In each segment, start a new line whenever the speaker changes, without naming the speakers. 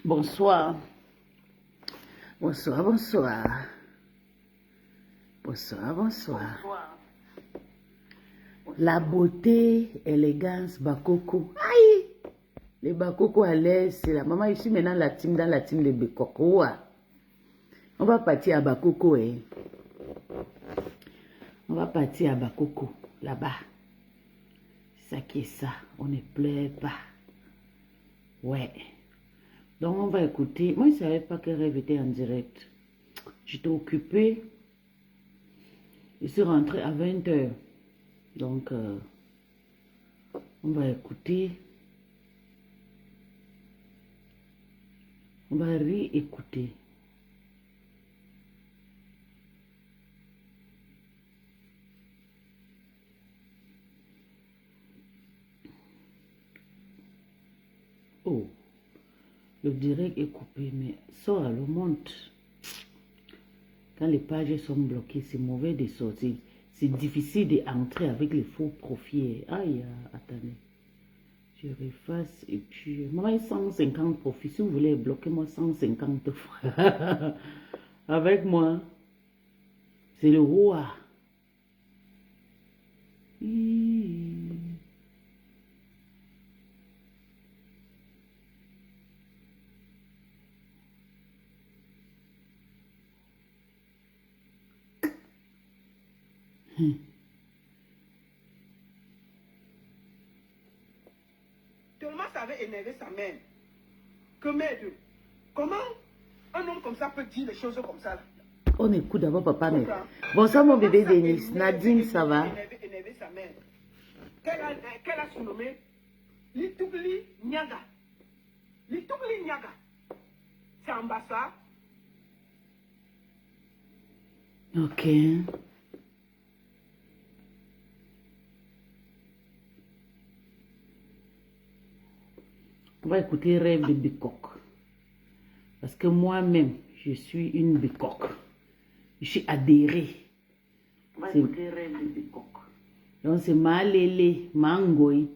Bonsoir. Bonsoir, bonsoir. Bonsoir, bonsoir. La beauté, élégance, Bakoko. Aïe! Les Bakoko à l'aise, c'est la maman. Je suis maintenant dans la team de Bekoko. On va partir à Bakoko. Hein. On va partir à Bakoko, là-bas. C'est ça qui est ça. On ne pleure pas. Ouais. Donc, on va écouter. Moi, je ne savais pas que Rêve était en direct. J'étais occupée. Je suis rentrée à 20h. Donc, on va écouter. On va réécouter. Oh, le direct est coupé, mais sort à le monte. Quand les pages sont bloquées, c'est mauvais de sortir. C'est difficile d'entrer avec les faux profils. Aïe, attendez. Je refasse et puis... Moi, il y a 150 profils. Si vous voulez bloquer moi 150 fois. Avec moi. C'est le roi.
Tellement ça avait énervé sa mère. Que merde. Comment un homme comme ça peut dire des choses comme ça là?
On écoute d'abord papa. Mais... Bonsoir mon bébé Denis. Nadine, ça va?
Énervé sa mère. Qu'elle a surnommé Litougli Niaga. Litougli Niaga. C'est ambassade.
Ok. On va écouter Rêve de Bécoque. Parce que moi-même, je suis une Bécoque. Je suis adhérée. On va écouter Rêve de Bécoque. Donc c'est Malélé, Mangoï.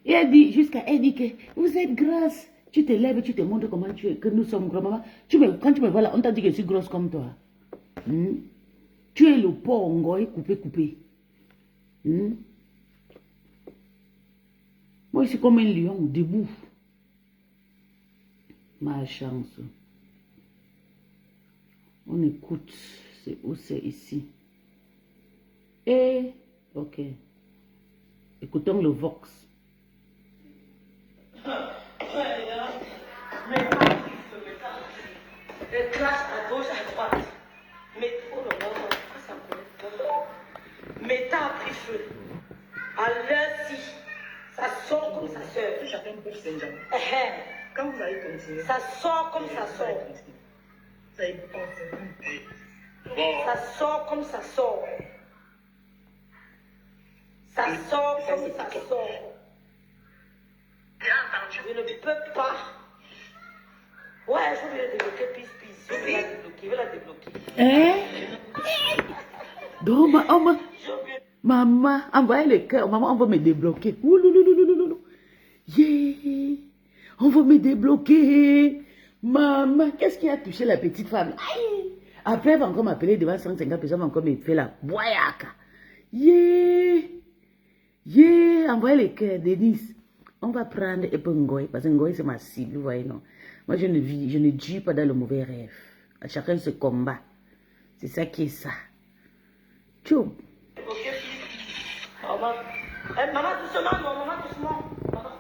Et elle dit, elle dit que vous êtes grasse. Tu te lèves, tu te montres comment tu es, que nous sommes gros. Maman, quand tu me vois là, on t'a dit que je suis grosse comme toi. Tu es le pongoï coupé. Moi, je suis comme un lion, debout. Ma chance. On écoute. C'est où c'est ici. Et, ok. Écoutons le Vox.
Les classes à gauche, à droite. Mais, oh là là, pourquoi ça me connecte pas? Mais t'as pris feu. À l'heure-ci, ça sort comme ça sort.
Chacun peut s'aider.
Quand vous allez continuer, ça sort comme ça sort. Ça sort comme ça sort. Ça sort comme ça sort. Je ne peux pas. Ouais, je vais la débloquer, peace. Je vais la débloquer.
Hein? Donc, maman, envoyez le cœur. Maman, on va me débloquer. Yeah. On va me débloquer. Maman, qu'est-ce qui a touché la petite femme? Aïe. Après, elle va encore m'appeler devant 150 personnes, elle va encore me faire la boyaka. Yeah. Yeah. Envoyez le cœur, Denise. On va prendre et pour Ngoï, parce que Ngoï c'est ma cible, vous voyez, non? Moi, je ne dis pas dans le mauvais rêve. À chacun se combat. C'est ça qui est ça. Tchoum.
Maman, doucement, non, maman, doucement. Maman.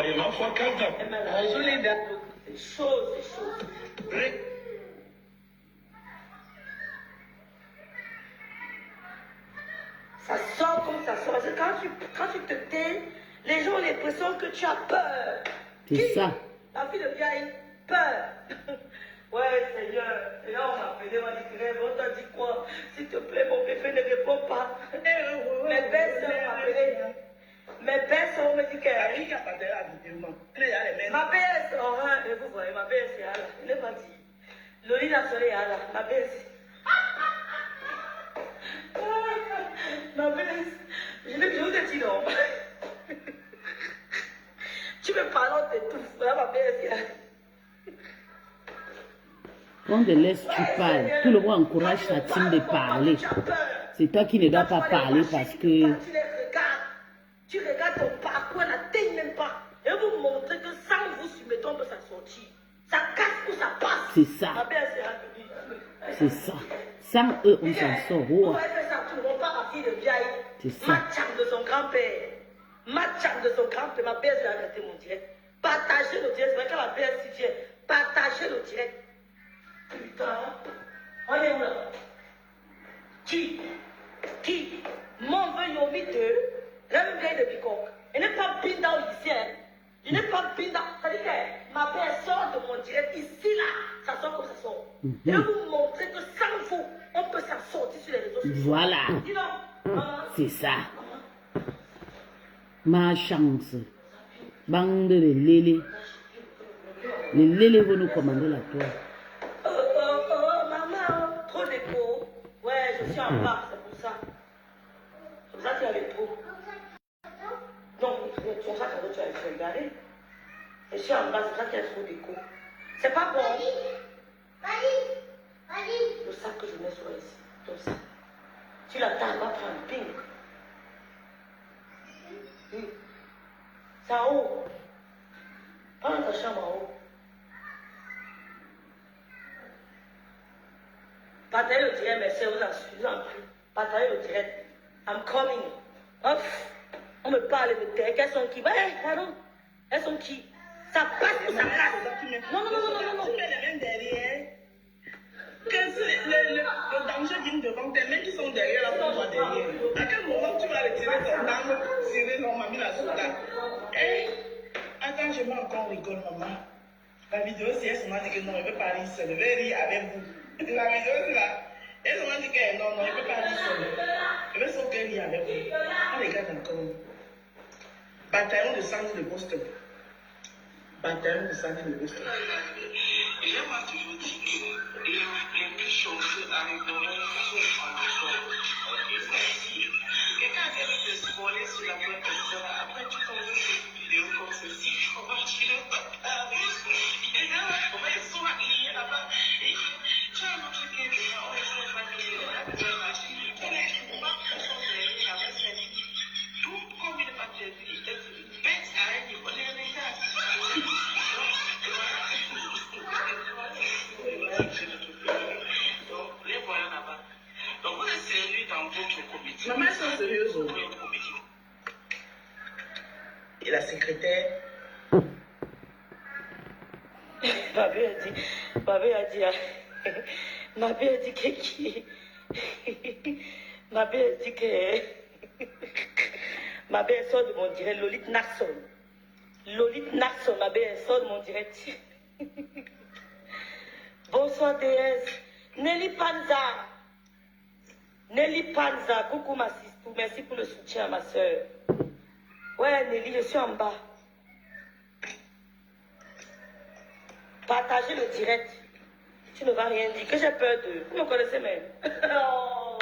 Elle m'a rajouté des choses. Ça sort comme ça sort. Parce que quand tu te tais, les gens ont l'impression que tu as peur.
C'est ça.
La fille de vieille, peur. Ouais, Seigneur. Et là, on m'a appelé, on m'a dit, Grève, on t'a dit quoi? S'il te plaît, mon bébé ne répond pas. Mes belles-sœurs m'ont appelé. Mes belles-sœurs me dit que. Ma belle-sœur, et vous voyez, ma belle-sœur est là. Elle n'est pas dit. Loli Nationale est là. Ma belle-sœur. Ma belle-sœur. Je vous ai dit non. Tu me parles, on t'étouffe. Voilà ma belle-sœur.
On te laisse, tu parles. Tout le monde encourage sa team de parler. C'est toi qui ne dois pas parler parce que...
Tu les regardes. Tu regardes ton parcours, elle n'atteigne même pas. Et vous montrer que sans vous soumettre, on peut s'en sortir. Ça casse ou ça passe.
C'est ça.
Ma belle-sœur.
C'est ça. Sans eux, on s'en sort.
On va faire ça tout le monde, pas ma fille de vieille.
C'est ça.
Ma chambre de son grand-père. Ma chambre de son grand-père. Ma belle-sœur a arrêté mon direct. Partagez le direct. C'est vrai que ma belle-sœur dit, partagez le direct. Putain, on est où là? Qui m'en veut yomi de la même vieille de Bicoque. Elle n'est pas bien dans ici, hein. Je n'ai pas bien dans. C'est-à-dire que ma belle sort de mon direct ici là, ça sort comme ça sort. Et je vais vous montrer que sans vous, on peut s'en sortir sur les réseaux sociaux.
Voilà.
Dis donc, maman.
C'est ça. Ma chance. Bande de lélé. Les lélés vont nous commander la toile.
Maman, trop de peau. Ouais, je suis en bas, c'est pour ça. C'est pour ça qu'il y a les peaux. Donc, ton sac à dos, tu as regardé. Je suis en bas, c'est pour ça qu'il y a trop d'écho. C'est pas bon. Le sac que je mets sur ici, ton sac. Tu l'attends, elle va prendre ping. Oui. C'est en haut. Prends ta chambre en haut. Partagez le direct, merci, vous en prie. Partagez le direct. I'm coming. Hop. On me parle de terre. Elles sont qui? Ouais, pardon. Elles sont qui? Ça passe ou ça casse? Non.
Tu mets les mains derrière. Le danger vient devant tes mains qui sont derrière la toi derrière. À quel moment tu vas retirer ton dame, tirer non, mamie la souda? Attends, je m'en encore rigole, maman. La vidéo, c'est elle m'a dit que non, elle ne veut pas rire seule. Elle veut rire avec vous. La vidéo, c'est là. Elle m'a dit que non, elle ne veut pas rire seule. Elle veut sauter rire avec vous. On regarde encore. Bataillon de Sandy de Boston. Bataillon de Sandy de Boston.
Je m'a toujours dit que les plus chanceux arriveront sur le sport. Quelqu'un vient de te scroller sur la boîte comme ça. Après, tu tombes sur une vidéo comme ceci. On va tirer le papa. Et là, on va être sur la ligne là-bas. Et tu as un autre qui est là. On est sur la famille. On va faire la chine. On va faire son dernier. La base est tout comme il n'est pas prévu. Il est une bête à un niveau. On est un état. Donc, les voilà là-bas. Donc, vous êtes sérieux dans votre comité.
Maman, elles sont sérieuses. Et la secrétaire?
Ma belle a dit que qui? Ma belle a dit que ma belle sort de mon direct, Lolite Naxon, ma belle sort de mon direct. Bonsoir Thérèse. Nelly Panza, coucou ma sister, merci pour le soutien ma soeur. Ouais Nelly, je suis en bas. Partagez le direct. Tu ne vas rien dire, que j'ai peur d'eux. Vous me connaissez même. Oh.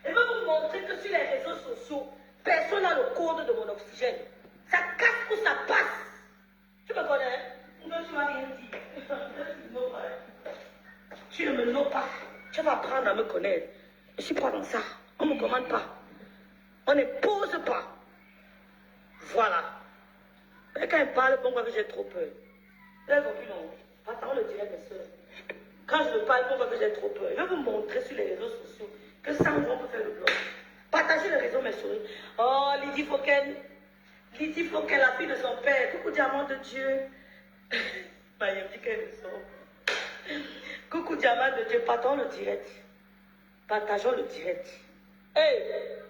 Je veux vous montrer que sur les réseaux sociaux, personne n'a le code de mon oxygène. Ça casse ou ça passe. Tu me connais? Non, tu ne vas rien dire. Tu ne me nommes pas. Tu vas apprendre à me connaître. Je ne suis pas dans ça. On ne me commande pas. On ne pose pas. Voilà. Et quand elle parle, on voit que j'ai trop peur. Là, non. Attends, le direct, mes soeurs. Quand je parle, on voit que j'ai trop peur. Je vais vous montrer sur les réseaux sociaux que sans vous, on peut faire le blog. Partagez les réseaux, mes souris. Oh, Lydie Foken. qui dit faut qu'elle est la fille de son père. Coucou diamant de Dieu. Bah, il dit qu'elle le sort. Coucou diamant de Dieu, partons le direct. Partageons le direct. Hey,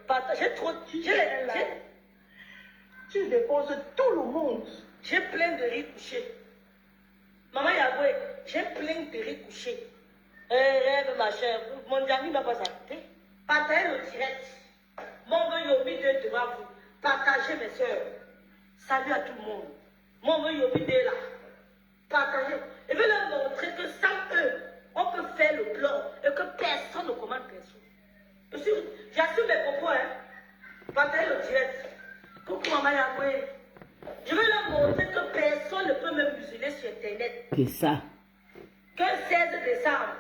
partagez trop.
Tu déposes tout le monde.
J'ai plein de riz couchés. Maman Yahweh, j'ai plein de riz couchés. Rêve ma chère, mon ami va pas s'arrêter. Partagez le direct. Mon vœu Yomi de devant vous. Partagez mes soeurs. Salut à tout le monde. Mon vœu Yomi de là. Partagez. Et je vais leur montrer que sans eux, on peut faire le plan et que personne ne commande personne. J'assume mes propos, hein. Partagez le direct. Coucou Maman Yahweh. Je vais leur montrer que personne ne peut me museler sur Internet.
C'est ça.
Que 16 décembre,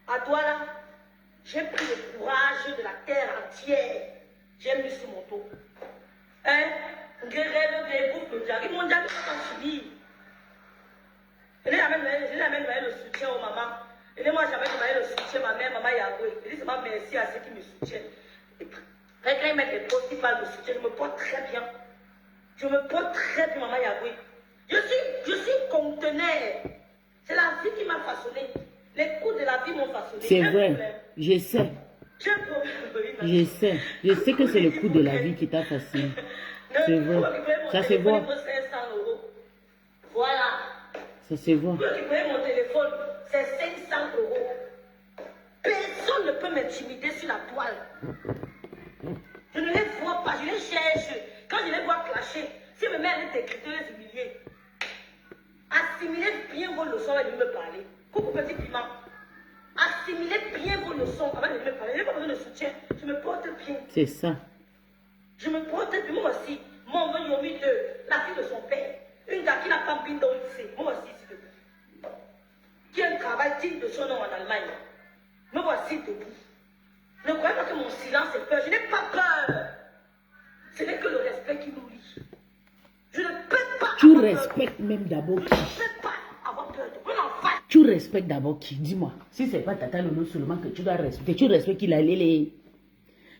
à toi là, j'ai pris le courage de la terre entière. J'ai mis sur mon dos. Hein? Je rêve de boucles, j'arrive, mon diable va t'en subir. Je n'ai jamais donné le soutien aux mamans. Je n'ai jamais donné le soutien à ma mère, Maman Yahweh. Je dis seulement merci à ceux qui me soutiennent. Quand ils mettent des postes qui parlent de soutien, je me porte très bien. Je me porte très bien, Maman Yahweh. Je suis conteneur. C'est la vie qui m'a façonné. Les coups de la vie m'ont façonné.
C'est vrai. Je sais. Je sais. Je sais que c'est le coup de la vie qui t'a façonné. C'est vrai. Ça se voit.
Voilà.
Ça se voit.
Pour récupérer mon téléphone, c'est 500 €. Personne ne peut m'intimider sur la toile. Je ne les vois pas, je les cherche. Quand je les vois clasher, si mes mères les décrypter, les humilier. Assimilez bien vos leçons avant de me parler. Coucou petit piment. Assimilez bien vos leçons avant de me parler. Je n'ai pas besoin de soutien. Je me porte bien.
C'est ça.
Je me porte bien. Moi aussi. Mon vœu Yomi 2, la fille de son père. Une gars qui n'a pas bien dans ici. Moi aussi, s'il te plaît. Qui a un travail digne de son nom en Allemagne. Me voici debout. Ne croyez pas que mon silence est peur. Je n'ai pas peur. Ce n'est que le respect qui nous lie. Je ne peux pas.
Tu respectes même d'abord qui?
Je ne peux pas avoir peur de prendre en face.
Tu respectes d'abord qui? Dis-moi. Si c'est pas Tata Lolo seulement que tu dois respecter, tu respectes qui? La Lélé.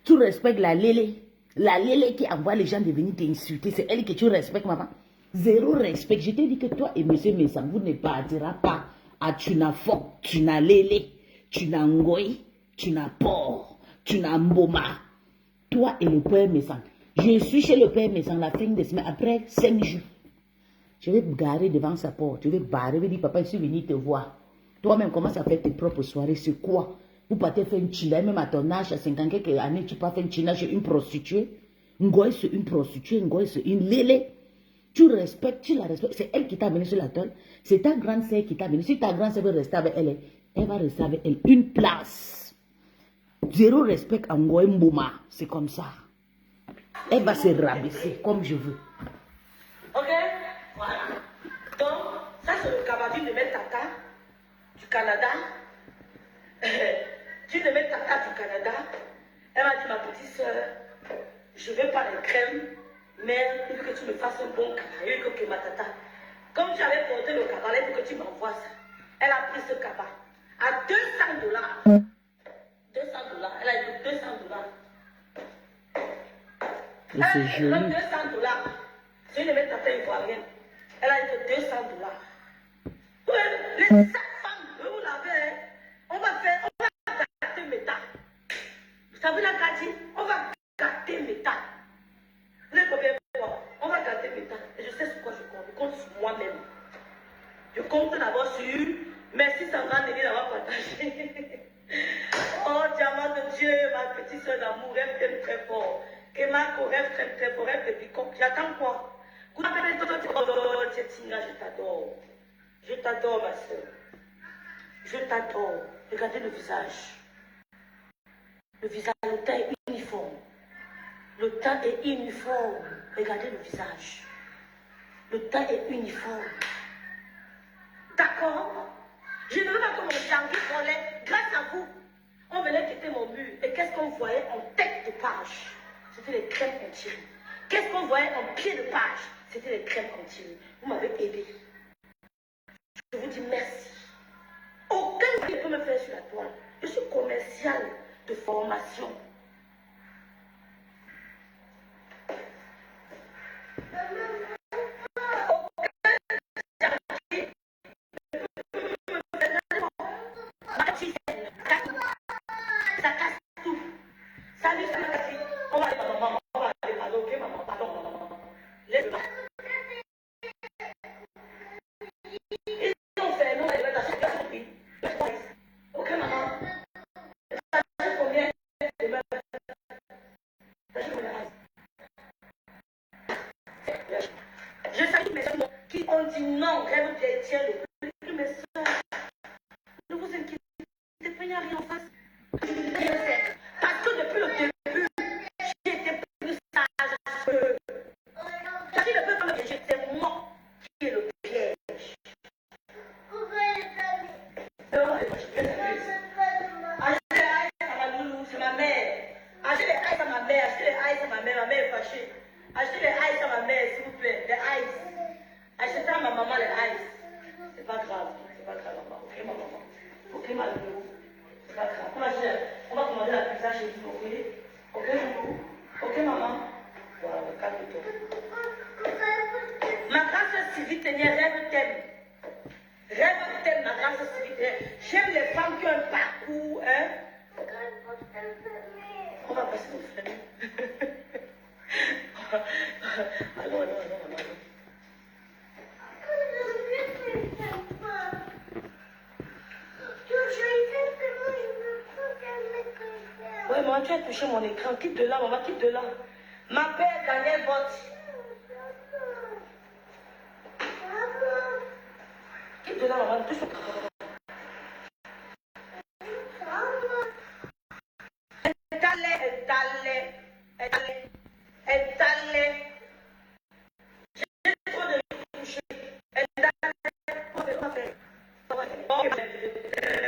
Tu respectes la Lélé. La Lélé qui envoie les gens de venir t'insulter. C'est elle que tu respectes, maman. Zéro respect. Je t'ai dit que toi et monsieur Messam, vous ne partirez pas à Tunafo, Tuna Lélé, Tuna Ngoy, Tuna Port, Tuna Mboma. Toi et le père Messam. Je suis chez le père Messam la fin de semaine. Après 5 jours. Je vais me garer devant sa porte. Je vais barrer. Je vais dire, papa, je suis venu te voir. Toi-même, commence à faire tes propres soirées. C'est quoi? Vous partez faire une chilla, même à ton âge, à 50 quelques années, tu peux faire une chilla chez une prostituée. Ngoy, c'est une prostituée. Ngoy, c'est une lélé. Tu respectes, tu la respectes. C'est elle qui t'a amené sur la tôle. C'est ta grande sœur qui t'a amené. Si ta grande sœur veut rester avec elle, elle va rester avec elle. Une place. Zéro respect à Ngoy Mboma. C'est comme ça. Elle va se rabaisser comme je veux.
Ok? Voilà. Donc, ça c'est le cabadine de mes tata du Canada. Tu de mes tata du Canada. Elle m'a dit, ma petite soeur, je ne veux pas les crèmes, mais il faut que tu me fasses un bon cabas. Il faut que ma tata, comme tu avais porté le cabas, il faut que tu m'envoies ça. Elle a pris ce cabas à $200. $200. Elle a dit $200.
Et c'est joli.
$200. C'est une de mes tatas ivoiriennes. Elle a dit $200. Ouais, les 5 femmes, vous l'avez. On va gâter mes tas. Vous savez la gâter? On va gâter mes tas. Vous savez combien de fois? On va gâter mes tas. Et je sais sur quoi je compte. Je compte sur moi-même. Je compte d'abord sur merci Sandra Nelly d'avoir partagé. Oh, diamant de Dieu, ma petite soeur d'amour, rêve t'aime très fort. Kemako rêve très très fort, rêve de Bicoque. J'attends quoi? Je t'adore. Je t'adore, ma soeur. Je t'adore. Regardez le visage. Le visage, le teint est uniforme. Le teint est uniforme. Regardez le visage. Le teint est uniforme. D'accord? Je ne veux pas que mon janvier volait. Grâce à vous, on venait quitter mon mur. Et qu'est-ce qu'on voyait en tête de page? C'était les crèmes anti-rides. Qu'est-ce qu'on voyait en pied de page? C'était les crèmes anti-rides. Vous m'avez aidé. Je vous dis merci. Aucun ne peut me faire sur la toile. Je suis commercial de formation. dit non, rêve bien, tiens le plus. Mes soeurs, ne vous inquiétez pas, il n'y a rien en face. Parce que depuis le début, j'ai été plus sage. Parce que depuis le début, c'est moi qui est le piège. C'est ma mère. Achetez les ice à ma mère, achetez les ice à ma mère est fâchée. Achetez les ice à ma mère, s'il vous plaît, les ice. Achetez à ma maman les ice. C'est pas grave, maman. Ok, ma maman. Ok, ma loulou. C'est pas grave. On va commander la pizza chez vous, ok? Ok, loulou. Ok, maman. Voilà, calme-toi. Ma grâce civique, rêve t'aime. Rêve t'aime, ma grâce civique. J'aime les femmes qui ont un parcours, hein? On va passer au frère. Allons. Ouais, maman, tu as touché mon écran. Quitte de là, maman, quitte de là. Ma père, Daniel Bott. Quitte de là, maman, touche mon écran. Étalé. J'ai trop de toucher.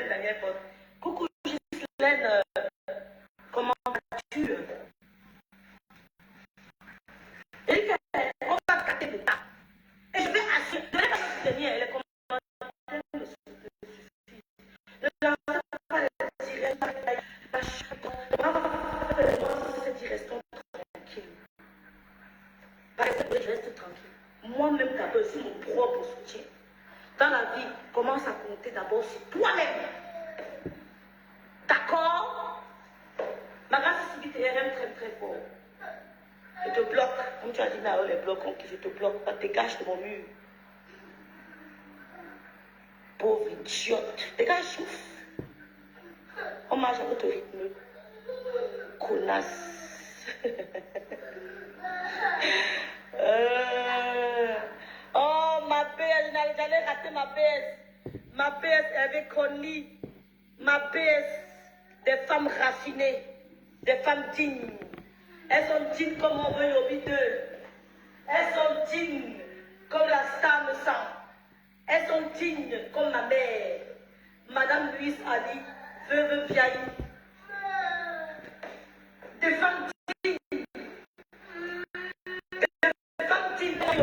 Daniel Bott. Coucou, Ghislaine. Comment vas-tu? Et on va capter le tas. Et je vais assurer. Je ne vais pas me soutenir. Les commentaires me suffisent. Ne lancez pas les directs. Restons tranquilles. Par exemple, je reste tranquille. Moi-même, d'abord, c'est mon propre soutien. Dans la vie, commence à compter d'abord sur toi-même. D'accord? Ma grâce civique est très très fort. Je te bloque. Comme tu as dit, mais les blocs, je te bloque. Pas dégage de mon mur. Pauvre idiote. Dégage, souffle. On marche à votre rythme. Connasse. Oh, ma PS, j'allais rater ma PS. Ma PS avait connu. Ma PS, des femmes raffinées, des femmes dignes. Elles sont dignes comme on veut au d'eux. Elles sont dignes comme la star me sent. Elles sont dignes comme ma mère. Madame Louise Ali, veuve Biaï. Des femmes dignes. Des femmes dignes comme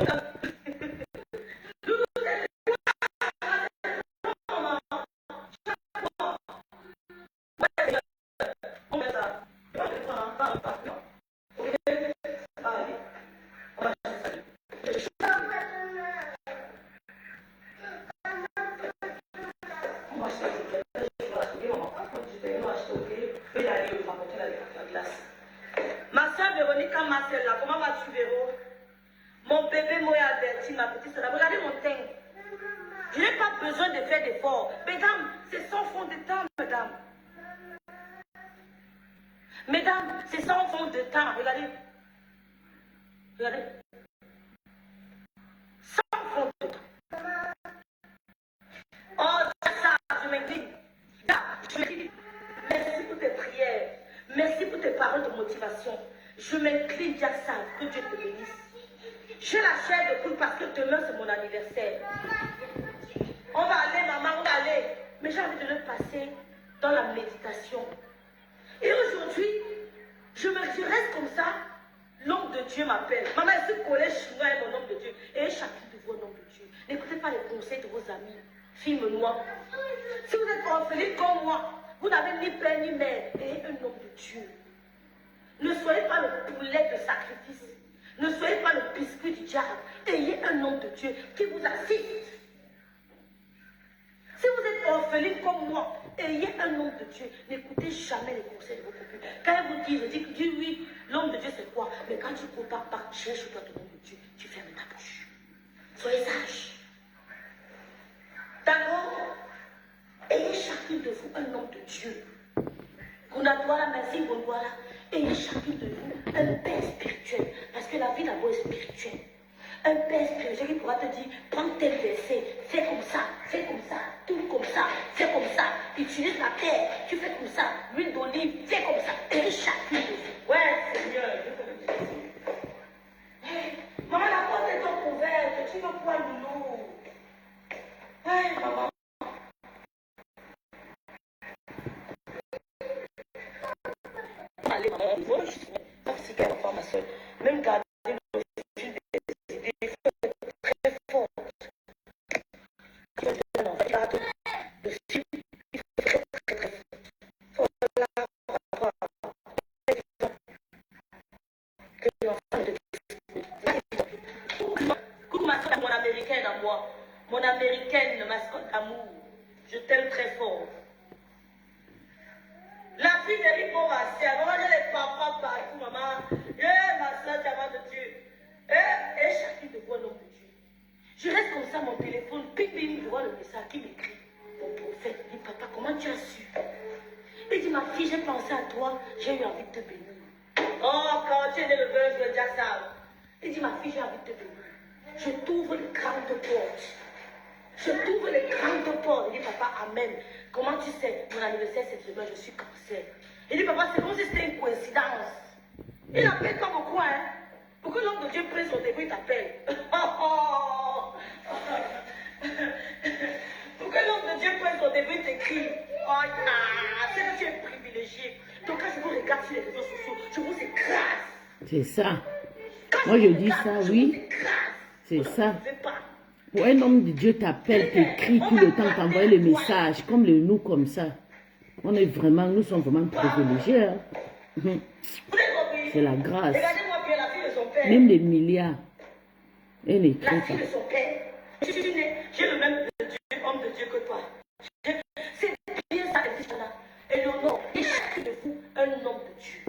ma soeur Véronique Marcel là, comment vas-tu Véro? Mon bébé m'a averti, ma petite soeur. Regardez mon teint. Je n'ai pas besoin de faire d'efforts. Mesdames, c'est sans fond de temps, mesdames. Mesdames, c'est sans fond de temps. Regardez. Regardez. Sans fond de temps. Oh, ça, je m'incline. Merci pour tes prières. Merci pour tes paroles de motivation. Je m'incline, Jackson, que Dieu te bénisse. J'ai la chair de poule parce que demain c'est mon anniversaire. On va aller, maman, on va aller. Mais j'ai envie de le passer dans la méditation. Et aujourd'hui, je reste comme ça. L'homme de Dieu m'appelle. Maman, est-ce que le collège chinois est mon homme de Dieu? Et chacun de vous est un homme de Dieu. N'écoutez pas les conseils de vos amis. Films noirs. Si vous êtes orpheline comme moi, vous n'avez ni père ni mère. Et un homme de Dieu. Ne soyez pas le poulet de sacrifice. Ne soyez pas le biscuit du diable. Ayez un homme de Dieu qui vous assiste. Si vous êtes orpheline comme moi, ayez un homme de Dieu. N'écoutez jamais les conseils de vos copines. Quand elles vous disent, dis oui, l'homme de Dieu c'est quoi? Mais quand tu cours par cherche-toi ton homme de Dieu, tu fermes ta bouche. Soyez sages. D'accord? Ayez chacun de vous un homme de Dieu. Kunadwala, merci Gondwala. Ayez chacun de vous un père spirituel. Parce que la vie d'abord est spirituelle. Un père spirituel qui pourra te dire, prends tel verset, fais comme ça, tout comme ça, fais comme ça. Utilise la terre, tu fais comme ça. L'huile d'olive, fais comme ça. Et chacune de vous. Ouais, Seigneur, je te remercie. Maman, la porte est donc ouverte, tu veux quoi, loulou? Ouais, maman. Allez, maman, il faut juste c'est qu'elle va ma soeur. Même garder le fil des idées, il faut être très fort. Il faut être un enfant, garde le fil, il faut être très très fort. Il faut l'avoir. Que l'enfant de coucou ma soeur, mon américaine à moi. Mon américaine, mascotte d'amour. Je t'aime très fort. La fille de Ripo va se avoir les papas partout, maman. Ma soeur, diamant de Dieu. Et chacune de vous, un homme de Dieu. Je reste comme ça, mon téléphone, ping, ping, je vois le message qui m'écrit. Mon prophète dit, papa, comment tu as su? Il dit, ma fille, j'ai pensé à toi, j'ai eu envie de te bénir. Oh, quand tu es éleveur, je veux dire ça. Il dit, ma fille, j'ai envie de te bénir. Je t'ouvre les grandes portes. Je t'ouvre les grandes portes. Il dit, papa, amen. Comment tu sais? Mon anniversaire, cette semaine, je suis cancer. Il dit, papa, c'est comme si c'était une coïncidence. Il n'appelle pas beaucoup, hein. Pour que l'homme de Dieu prenne son début, il t'appelle. Pour que l'homme de Dieu prenne son début, il t'écrit. Oh, c'est que tu es privilégié. Donc, quand je vous regarde sur les réseaux sociaux, je vous écrase.
C'est ça. Moi, je dis ça, oui. C'est ça. Pour un homme de Dieu t'appelle, t'écrit tout le temps, t'envoie le message, comme le nous, comme ça. On est vraiment, nous sommes vraiment privilégiés. Hein. C'est la grâce. Même les milliards. Elle n'écrit pas.
J'ai le même homme de Dieu que toi. C'est bien ça, et le nom, et chacun de vous, un homme de Dieu.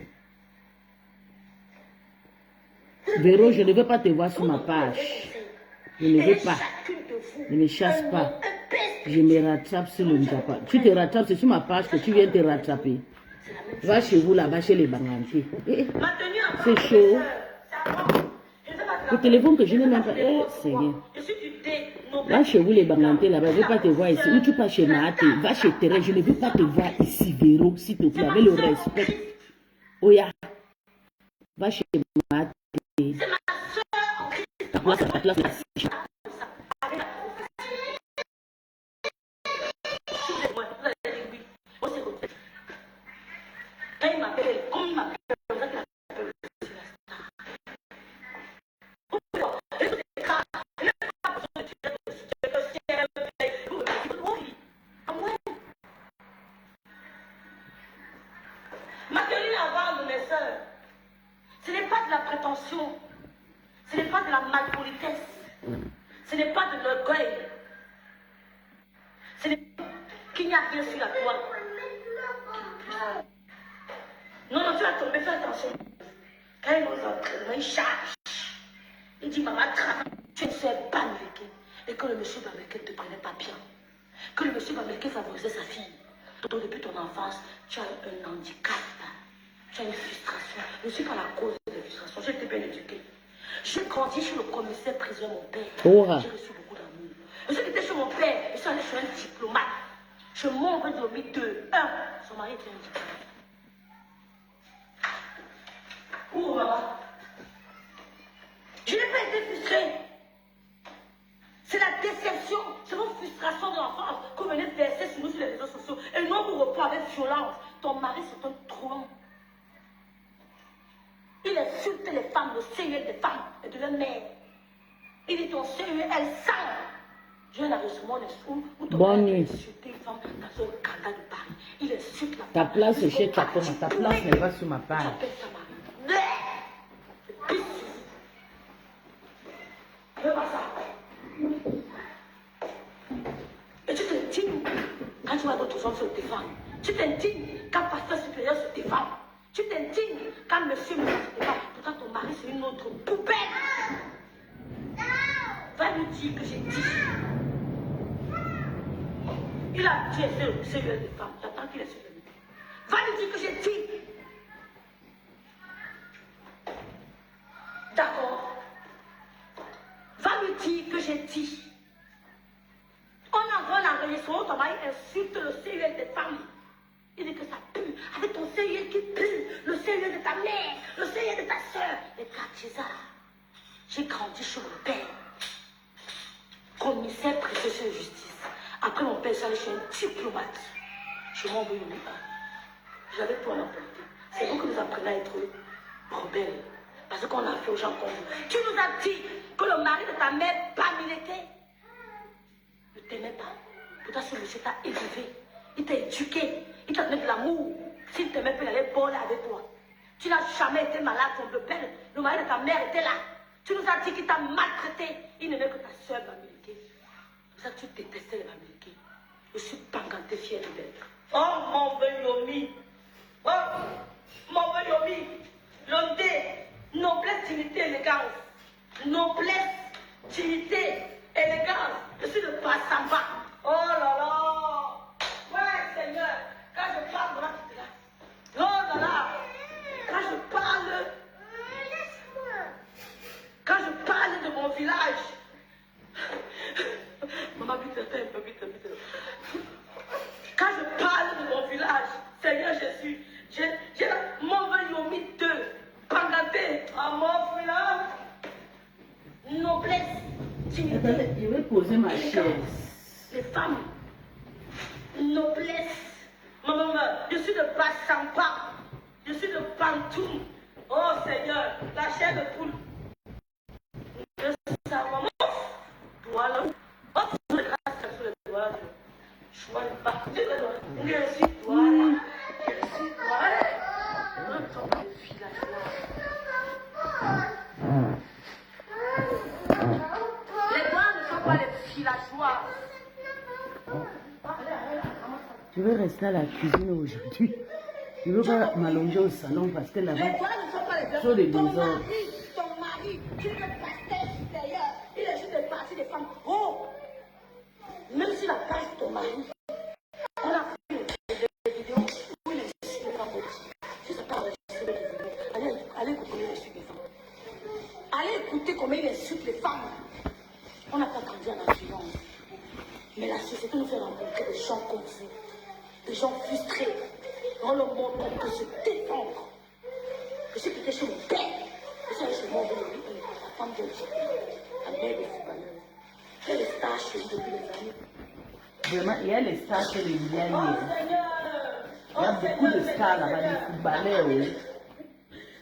Véro, je ne veux pas te voir sur ma page. Je ne veux pas. Je ne chasse pas. Je me rattrape sur le Njapa. Tu te rattrapes, c'est sur ma page que tu viens te rattraper. Va chez vous là-bas, chez les Bangantés. C'est chaud. Le téléphone que je n'ai même pas. Seigneur. Va chez vous les Bangantés là-bas, je ne veux pas te voir ici. Ou tu pars chez Maate. Va chez Thérèse, je ne veux pas te voir ici, Véro, s'il te plaît, avec le respect. Oya. Va chez Maate. Ta place,
ce n'est pas de la prétention, ce n'est pas de la malpolitesse, ce n'est pas de l'orgueil, ce n'est pas qu'il n'y a rien sur la toi. Non, non, tu vas tomber, fais attention. Quand il nous entraîne, il charge. Il dit, maman, travaille, tu es une soeur américaine. Et que le monsieur américain ne te prenait pas bien. Que le monsieur américain favorisait sa fille. Donc, depuis ton enfance, tu as un handicap. Tu as une frustration. Je ne suis pas la cause de la frustration. J'ai été bien éduquée. J'ai grandi chez le commissaire prisonnier, mon père. J'ai reçu beaucoup d'amour. Je suis allée chez mon père. Je suis allée chez un diplomate. Je m'en vais dormir 2. 1. Son mari était handicapé. Où, maman? Je n'ai pas été frustrée. C'est la déception, c'est votre frustration de l'enfance que vous venez de verser sur nous sur les réseaux sociaux. Et non, vous reprend avec violence. Ton mari, c'est un truand. Il insulte les femmes, le Seigneur des femmes et de leur mère. Il dit ton Seigneur, elle sent. Je viens d'arrêtement où ton mari a insulté une femme dans un canal de Paris. Il insulte la femme.
Ta place est chez Chapoma, ta place n'est pas sur ma page.
Fais pas ça. Et tu t'indignes quand tu vois d'autres hommes se défendre. Tu t'indignes quand pasteur supérieur se défend. Tu t'indignes quand monsieur me se défend. Pourtant ton mari c'est une autre poubelle. Va lui dire que j'ai dit. Il a tué ce seigneur des femmes. J'attends qu'il est sur le mur. Va lui dire que j'ai dit. D'accord. dit que j'ai dit. On envoie l'enregistrement, ton mari insulte le CUL des femmes. Il dit que ça pue, avec ton CUL qui pue, le CUL de ta mère, le CUL de ta soeur. Les gars, j'ai grandi chez mon père. Commissaire préfet de justice. Après mon père, j'allais chez un diplomate. Je m'en vais au Liban. J'avais tout à l'emporter. C'est vous qui nous apprenez à être rebelles. Parce qu'on a fait aux gens comme vous. Tu nous as dit que le mari de ta mère, pas militaire, ne t'aimait pas. Pourtant, ce monsieur t'a élevé. Il t'a éduqué. Il t'a donné de l'amour. S'il ne t'aimait pas, il allait voler avec toi. Tu n'as jamais été malade, ton père. Le mari de ta mère était là. Tu nous as dit qu'il t'a maltraité. Il n'aimait que ta soeur Bamileke. C'est pour ça que tu détestais les Bamileke. Je suis panganté fière d'être. Oh, mon Yomi. Oh, mon Yomi. L'ondé. Noblesse, dignité, élégance. Noblesse, dignité, élégance. Je suis le Bassamba. Oh là là. Ouais, Seigneur. Quand je parle, voilà, tu te là. Oh là là. Quand je parle de mon village. Maman, vite, un peu, vite. Quand je parle de mon village, Seigneur Jésus, j'ai mauvais yomi 2, pangaté, à mon village, noblesse, dignité.
Je vais poser ma chaise.
Les femmes, noblesse. Maman, je suis de Bassampa, je suis de Pantoum. Oh Seigneur, la chair de poule. Je sais, maman. Voilà. Oh, je grâce sur les doigts. Je vois le parti de doigts. Je suis toi. Je suis toi. Je suis les filles les doigts ne sont pas les villageois.
Je vais rester à la cuisine aujourd'hui. Je ne veux pas m'allonger au salon parce que là-bas,
Les doigts ne sont pas les
sur les
ton
désordres.
mari, qui est le pasteur supérieur, il est juste de partie des femmes. Oh, même si la page de ton mari, on a fait des vidéos où il insulte les femmes aussi. Si c'est pas enregistré les vidéos, allez écouter comment il insulte les femmes. Allez écouter comment il insulte les femmes. On n'a pas grandi en influence. Mais la société nous fait rencontrer des gens comme vous, des gens frustrés. On leur montre qu'on peut se défendre. Je suis quitté chez mon père. Je suis allé chez mon père, la femme de Dieu, la mère des footballeurs. Elle est star chez lui depuis des années.
Vraiment, il y a les stars chez les
Oh
Libanais.
Seigneur!
Il y a beaucoup de stars là-bas, des footballeurs. Oui.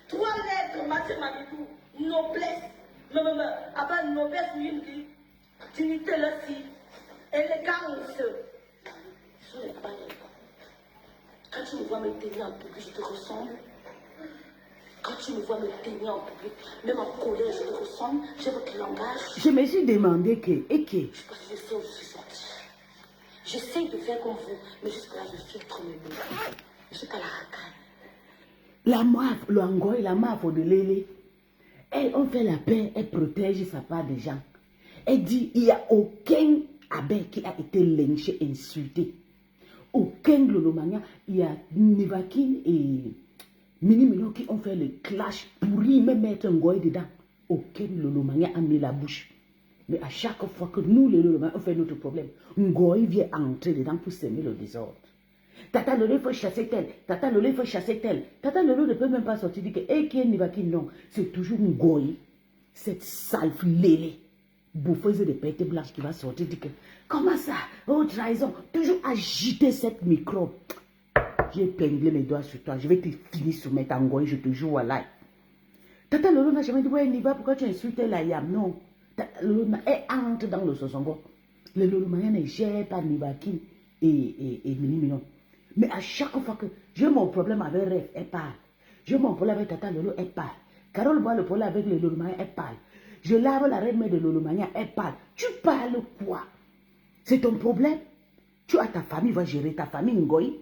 3 lettres, Mathieu Maridou. Noblesse. Non. Après, noblesse, une vie. Dignité, là, si. Élégance. Ce sont les balles. Quand tu me vois me tenir en public, je te ressemble. Quand tu me vois me tenir en public, même en colère, je te ressemble. J'ai votre langage.
Je me suis demandé que,
Parce que je sais où je suis sortie. J'essaie de faire comme vous, mais jusque-là, je filtre mes mots. Je ne suis pas la racaille.
la MAF, le Angoy, la MAF de Lélé, elle, on fait la paix, elle protège sa part des gens. Elle dit, il n'y a aucun abbé qui a été lynché, insulté. Aucun Lolomania, il y a Nivakin et Minimino qui ont fait le clash pourri, même mettre un goy dedans. Aucun Lolomania a mis la bouche. Mais à chaque fois que nous, les Lolomania, on fait notre problème, un goy vient entrer dedans pour semer le désordre. Tata Lolo, il faut chasser tel. Tata Lolo, il faut chasser tel. Tata Lolo ne peut même pas sortir dire que, qui est Nivakin, non. C'est toujours un goy. Cette sale lélé. Bouffeuse de pète blanche qui va sortir dire que, comment ça? Oh, trahison. Toujours agiter cette microbe. J'ai épinglé mes doigts sur toi. Je vais te finir sur mes tangoïs. Je te joue à live. Tata Lolo n'a jamais dit, ouais, Niva, pourquoi tu insultes la yam? Non. Tata Lolo, elle entre dans le sosongo. Le Lolo Maya ne gère pas Nivakin et Minimino. Mais à chaque fois que j'ai mon problème avec Rêve, elle parle. J'ai mon problème avec Tata Lolo, elle parle. Carole voit le problème avec le Lolo Maya, elle parle. Je lave la reine de Lolo Maya, elle parle. Tu parles quoi? C'est ton problème? Tu as ta famille, va gérer ta famille, Ngoï.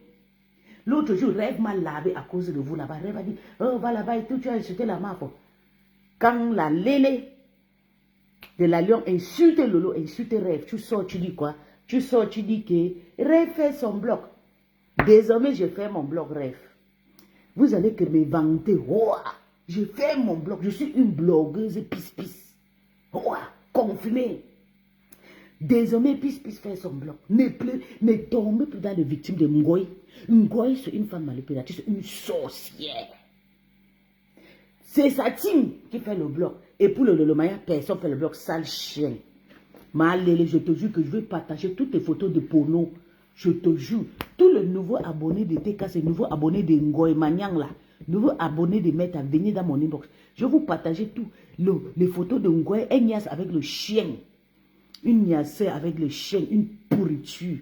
L'autre jour, Rêve m'a lavé à cause de vous là-bas. Rêve a dit, oh, va là-bas et tout, tu as insulté la mafo. Quand la Lélé de la Lion insulte Lolo, insulte Rêve, tu sors, tu dis quoi? Tu sors, tu dis que Rêve fait son bloc. Désormais, je fais mon blog Rêve. Vous allez que me vanter. Oh, je fais mon blog. Je suis une blogueuse pisse-pisse. Oh, confinée. Désormais, puisse faire son bloc. Ne tombez plus dans les victimes de Ngoï. Ngoï, c'est une femme manipulatrice, une sorcière. C'est sa team qui fait le bloc. Et pour le Lolomaya, personne ne fait le bloc, sale chien. Malélé, je te jure que je vais partager toutes les photos de porno. Je te jure. Tous les nouveaux abonnés de TK, ces nouveaux abonnés de Ngoï Manyang là, nouveaux abonnés de Meta, venez dans mon inbox. Je vais vous partager toutes les photos de Ngoï, Ignace avec le chien. Une niassée avec le chien, une pourriture.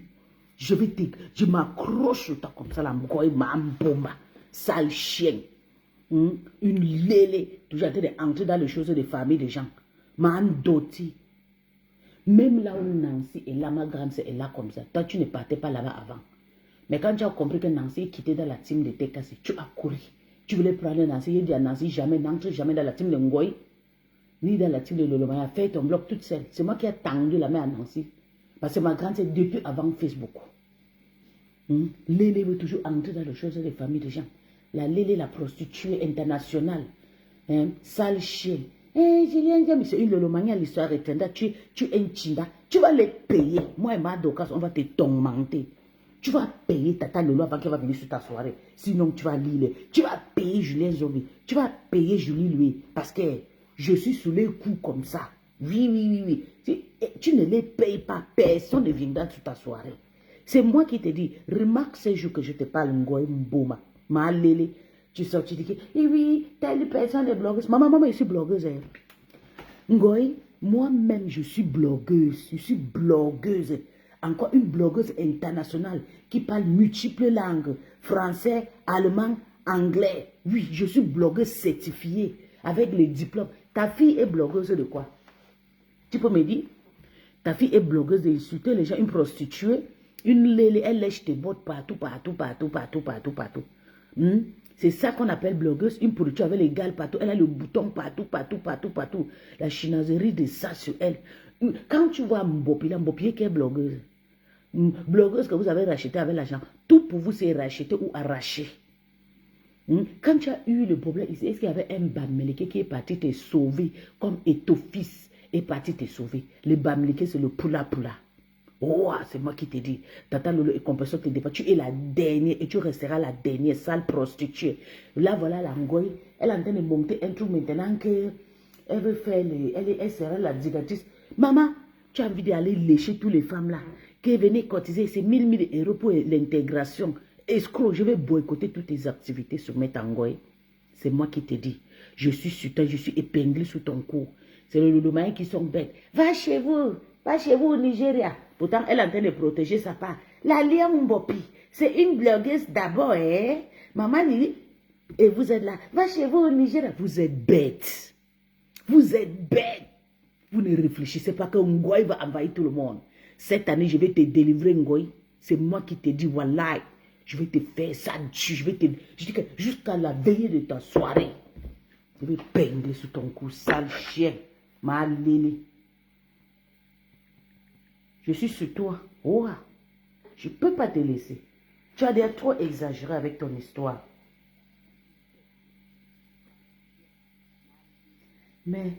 Je m'accroche sur toi comme ça, la Ngoï, ma bomba, sale chien. Une lélé, toujours en train d'entrer dans les choses des familles des gens. Ma doti. Même là où Nancy est là, ma grande sœur est là comme ça. Toi, tu ne partais pas là-bas avant. Mais quand tu as compris que Nancy est quittée dans la team de TKC, tu as couru. Tu voulais prendre Nancy. Il dit à Nancy, jamais, n'entre jamais dans la team de Ngoï, ni dans la team de Lolomaya. Fais ton bloc toute seule. C'est moi qui ai tendu la main à Nancy. Parce que ma grande sœur, depuis avant Facebook. Lélé veut toujours entrer dans les choses des familles des gens. La Lélé, la prostituée internationale. Sale chien. Julien, c'est une Lolomania, l'histoire est tu es un Chinda. Tu vas les payer. Moi et ma Dokas, on va te tourmenter. Tu vas payer Tata Lolo avant qu'elle va venir sur ta soirée. Sinon, tu vas lire. Tu vas payer Julien Zobi. Tu vas payer Julie lui. Parce que je suis sous les coups comme ça. Oui. Tu ne les payes pas. Personne ne viendra sur ta soirée. C'est moi qui te dis. Remarque ces jours que je te parle, Ngoï Mboma. Ma Lélé. Tu sors, tu dis que, oui, telle personne est blogueuse. Maman, je suis blogueuse. Ngoï, moi-même, je suis blogueuse. Je suis blogueuse. Encore une blogueuse internationale qui parle multiples langues. Français, allemand, anglais. Oui, je suis blogueuse certifiée avec les diplômes. Ta fille est blogueuse de quoi? Tu peux me dire? Ta fille est blogueuse d'insulter les gens, une prostituée, une lélé, elle lèche tes bottes partout. C'est ça qu'on appelle blogueuse, une pourriture avec les gales partout. Elle a le bouton partout. La chinoiserie de ça sur elle. Quand tu vois Mbopi qui est blogueuse. Blogueuse que vous avez racheté avec l'argent. Tout pour vous c'est racheter ou arracher. Quand tu as eu le problème ici, est-ce qu'il y avait un Bamileke qui est parti te sauver comme Etofis est parti te sauver? Le Bamileke c'est le Pula. Oh, c'est moi qui te dis. Tata Lolo et compassion te dépasse. Tu es la dernière et tu resteras la dernière sale prostituée. Là, voilà la Ngoï. Elle est en train de monter un truc maintenant que elle veut faire elle sera la directrice. Maman, tu as envie d'aller lécher toutes les femmes là. Qui venaient cotiser ces 1000 euros pour l'intégration. Escroc, je vais boycotter toutes tes activités sur Metangoï. C'est moi qui te dis. Je suis sur toi, je suis épinglé sous ton cou. C'est le Lolomaï qui sont bêtes. Va chez vous au Nigeria. Pourtant, elle est en train de protéger sa part. La Liam Mbopi, c'est une blogueuse d'abord, hein? Maman dit, et vous êtes là. Va chez vous au Nigeria. Vous êtes bêtes. Vous ne réfléchissez pas que Ngoï va envahir tout le monde. Cette année, je vais te délivrer, Ngoï. C'est moi qui te dis, voilà, je vais te faire ça. Je dis que jusqu'à la veille de ta soirée, je vais peindre sous ton cou, sale chien, ma lélé. Je suis sur toi. Oh, je ne peux pas te laisser. Tu as déjà trop exagéré avec ton histoire. Mais,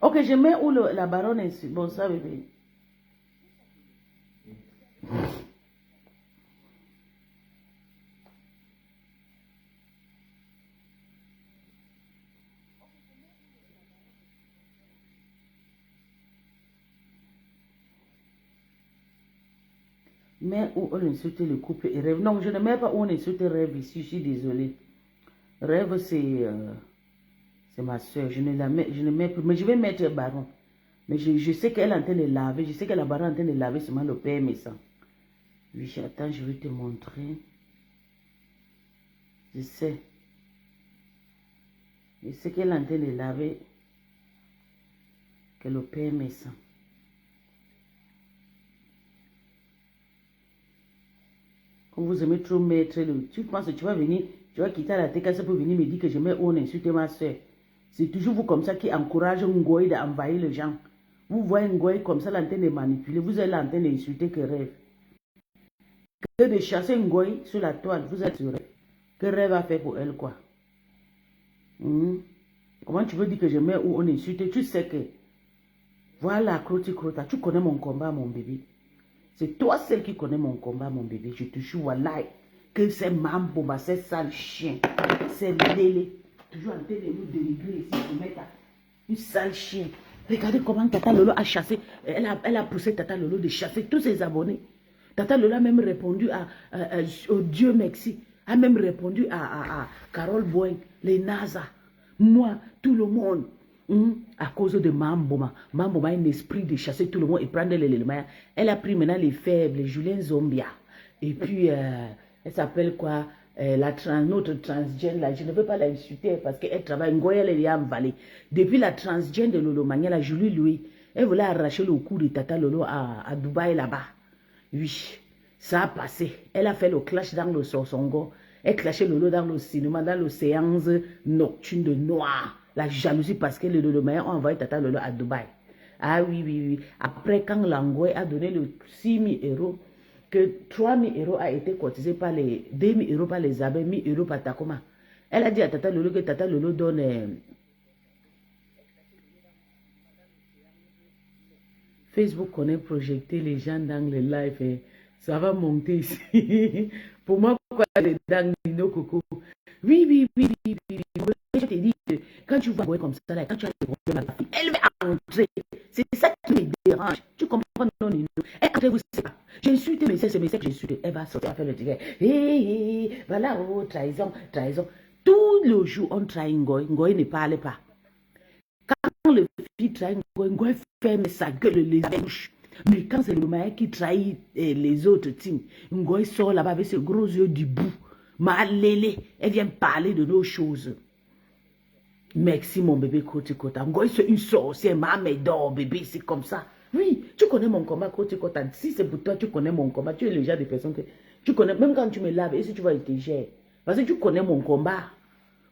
ok, je mets où la baronne est. Bon, ça, bébé. Mais où on insulte le couple et rêve. Non, je ne mets pas où on insulte rêve ici, je suis désolée. Rêve, c'est ma soeur. Je ne mets plus. Mais je vais mettre baron. Mais je sais qu'elle est en train de laver. Je sais que la baronne est en train de laver seulement le père mais ça. Oui, attends, je vais te montrer. Je sais. Je sais qu'elle est en train de laver que le père met ça. Quand vous aimez trop mettre tu penses que tu vas venir, tu vas quitter la TKC pour venir me dire que je mets on insulte ma soeur. C'est toujours vous comme ça qui encourage Ngoï d'envahir les gens. Vous voyez Ngoï comme ça, en train de manipuler. Vous êtes en train d'insulter que rêve. Que de chasser Ngoï sur la toile, vous êtes sur rêve. Que rêve a fait pour elle quoi? Comment tu veux dire que je mets où on insulte? Tu sais que Voilà, Crota, tu connais mon combat, mon bébé. C'est toi celle qui connais mon combat, mon bébé. Je te jure, voilà, que c'est Mamboma, c'est sale chien, c'est Lélé. Toujours en train de nous dénigrer ici, de mettre une sale chien. Regardez comment Tata Lolo a chassé, elle a poussé Tata Lolo de chasser tous ses abonnés. Tata Lolo a même répondu au Dieu merci, a même répondu à Carole Boing, les NASA, moi, tout le monde. À cause de Mamboma. Mamboma a un esprit de chasser tout le monde et prendre les éléments. Elle a pris maintenant les faibles, Julien Zombia. Et puis, elle s'appelle quoi notre transgène, là, je ne veux pas l'insulter parce qu'elle travaille, elle est en vallée. Depuis la transgène de Lolo Mania, la Julie Louis, elle voulait arracher le cou de Tata Lolo à Dubaï là-bas. Oui, ça a passé. Elle a fait le clash dans le Sorsongo. Elle clashait Lolo dans le cinéma, dans le séance nocturne de noir. La jalousie parce que le Lolo Mania a envoyé Tata Lolo à Dubaï. Ah oui, oui, oui. Après, quand Langoué a donné le 6 000 €, que 3 000 € a été cotisé par les 2 000 € par les abeilles, 1 000 € par Takoma. Elle a dit à Tata Lolo que Tata Lolo donne Facebook connaît projeter les gens dans les lives et ça va monter ici. Pour moi, quoi, dans Nino Coco. Oui, oui, oui, oui, oui, oui. Je te dis que quand tu vois comme ça, là, quand tu as des problèmes avec la fille, elle va entrer. C'est ça qui me dérange. Tu comprends, non, Nino? Elle entre, vous savez pas. J'insulte, mais c'est mes que j'insulte. Elle va sortir, faire le tigre. Hé, voilà, oh, trahison, trahison. Tout le jour, on trahit Ngoy. Ngoy ne parle pas. Quand le fille trahit Ngoy, Ngoy ferme sa gueule, les bouches. Mais quand c'est le mari qui trahit les autres teams, Ngoy sort là-bas avec ses gros yeux du bout. Malélé, elle vient parler de nos choses. Merci mon bébé Koti Kota. Ngoy c'est une sorcière, ma médor bébé, c'est comme ça. Oui, tu connais mon combat Koti Kota. Si c'est pour toi, tu connais mon combat. Tu es le genre de personne que tu connais. Même quand tu me laves, et si tu vas te gérer. Parce que tu connais mon combat.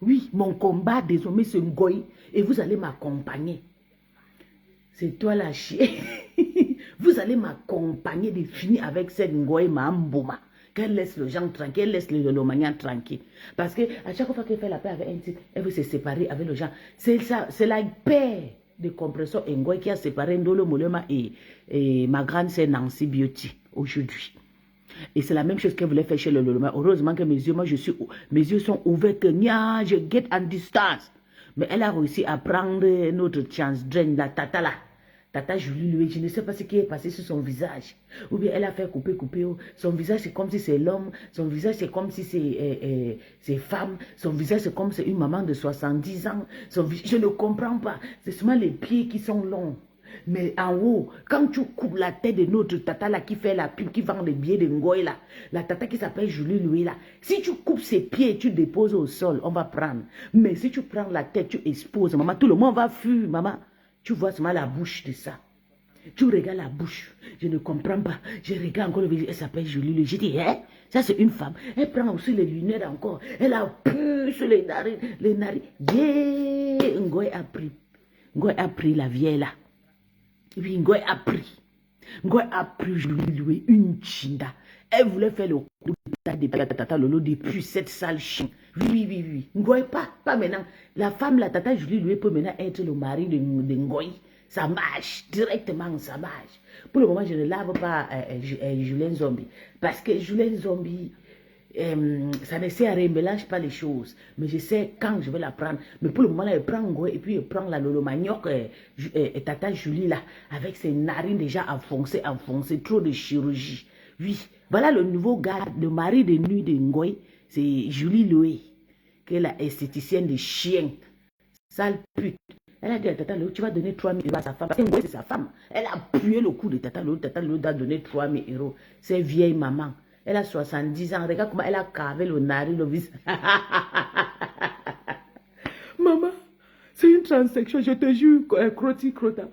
Oui, mon combat désormais c'est Ngoy. Et vous allez m'accompagner. C'est toi la chienne. Vous allez m'accompagner de finir avec cette Ngoy Mamboma. Qu'elle laisse les gens tranquilles, elle laisse les Lomaniens tranquilles. Parce que à chaque fois qu'elle fait la paix avec un type, elle veut se séparer avec les gens. C'est ça, c'est la paix de compression Ngoy qui a séparé Ndolo Molema et ma grande sœur Nancy Beauty aujourd'hui. Et c'est la même chose qu'elle voulait faire chez le Loloma. Heureusement que mes yeux, mes yeux sont ouverts que je get en distance. Mais elle a réussi à prendre notre transgène, la Tata là. Tata Julie Louis, je ne sais pas ce qui est passé sur son visage. Ou bien elle a fait couper. Son visage c'est comme si c'est l'homme. Son visage c'est comme si c'est femme. Son visage c'est comme si c'est une maman de 70 ans. Je ne comprends pas. C'est seulement les pieds qui sont longs. Mais en haut, quand tu coupes la tête de notre Tata là qui fait la pub, qui vend les billets de Ngoy là, la Tata qui s'appelle Julie Louis là, si tu coupes ses pieds, tu déposes au sol, on va prendre. Mais si tu prends la tête, tu exposes, maman, tout le monde va fuir, maman. Tu vois seulement la bouche de ça. Tu regardes la bouche. Je ne comprends pas. Je regarde encore le visage. Elle s'appelle Julie Louis. Je dis, hein, ça c'est une femme. Elle prend aussi les lunettes encore. Elle a pu sur les narines. Yeah! Ngoy a pris. Ngoy a pris la vieille là. Oui, Ngoy a pris. Ngoy a pris Julie Louis, une chinda. Elle voulait faire le coup de Tata Lolo depuis cette sale chien. Oui. Ngoy pas maintenant. La femme, la Tata Julie Louis peut maintenant être le mari de Ngoy. Ça marche, directement ça marche. Pour le moment, je ne lave pas Julien Zombie. Parce que Julien Zombie, ça ne sert à rien, ne mélange pas les choses. Mais je sais quand je vais la prendre. Mais pour le moment, là, elle prend Ngoy et puis elle prend la Lolo Manioc, Tata Julie là, avec ses narines déjà enfoncées, trop de chirurgie. Oui, voilà le nouveau gars, le mari de nuit de Ngoy, c'est Julie Louis, qui est la esthéticienne des chiens. Sale pute. Elle a dit à Tata Lolo, tu vas donner 3 000 € à sa femme. Parce que Ngoy, c'est sa femme. Elle a appuyé le coup de Tata Lolo. Tata Lolo doit donner 3 000 €. C'est vieille maman. Elle a 70 ans. Regarde comment elle a carvé le nari, le visage. Maman, c'est une transaction. Je te jure, Crota.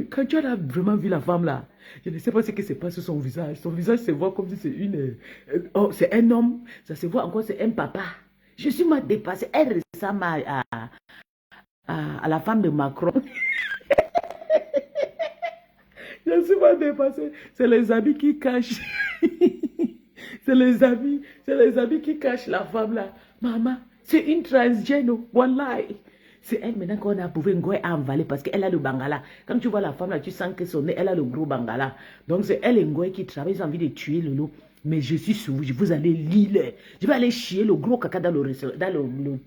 Quand tu as vraiment vu la femme là, je ne sais pas ce qui se passe sur son visage. Son visage se voit comme si c'est une... c'est un homme. Ça se voit encore, c'est un papa. Je suis mal dépassée. Elle ressemble à la femme de Macron. Je suis mal dépassée. C'est les habits qui cachent. C'est les habits qui cachent la femme là. Maman, c'est une transgène. Wallahi. C'est elle maintenant qu'on a prouvé Ngoy a envalé parce qu'elle a le bangala. Quand tu vois la femme là, tu sens que son nez, elle a le gros bangala. Donc c'est elle et Ngoy qui travaillent, ils ont envie de tuer Lolo. Mais je suis sur vous, vous allez lire. Je vais aller chier le gros caca dans le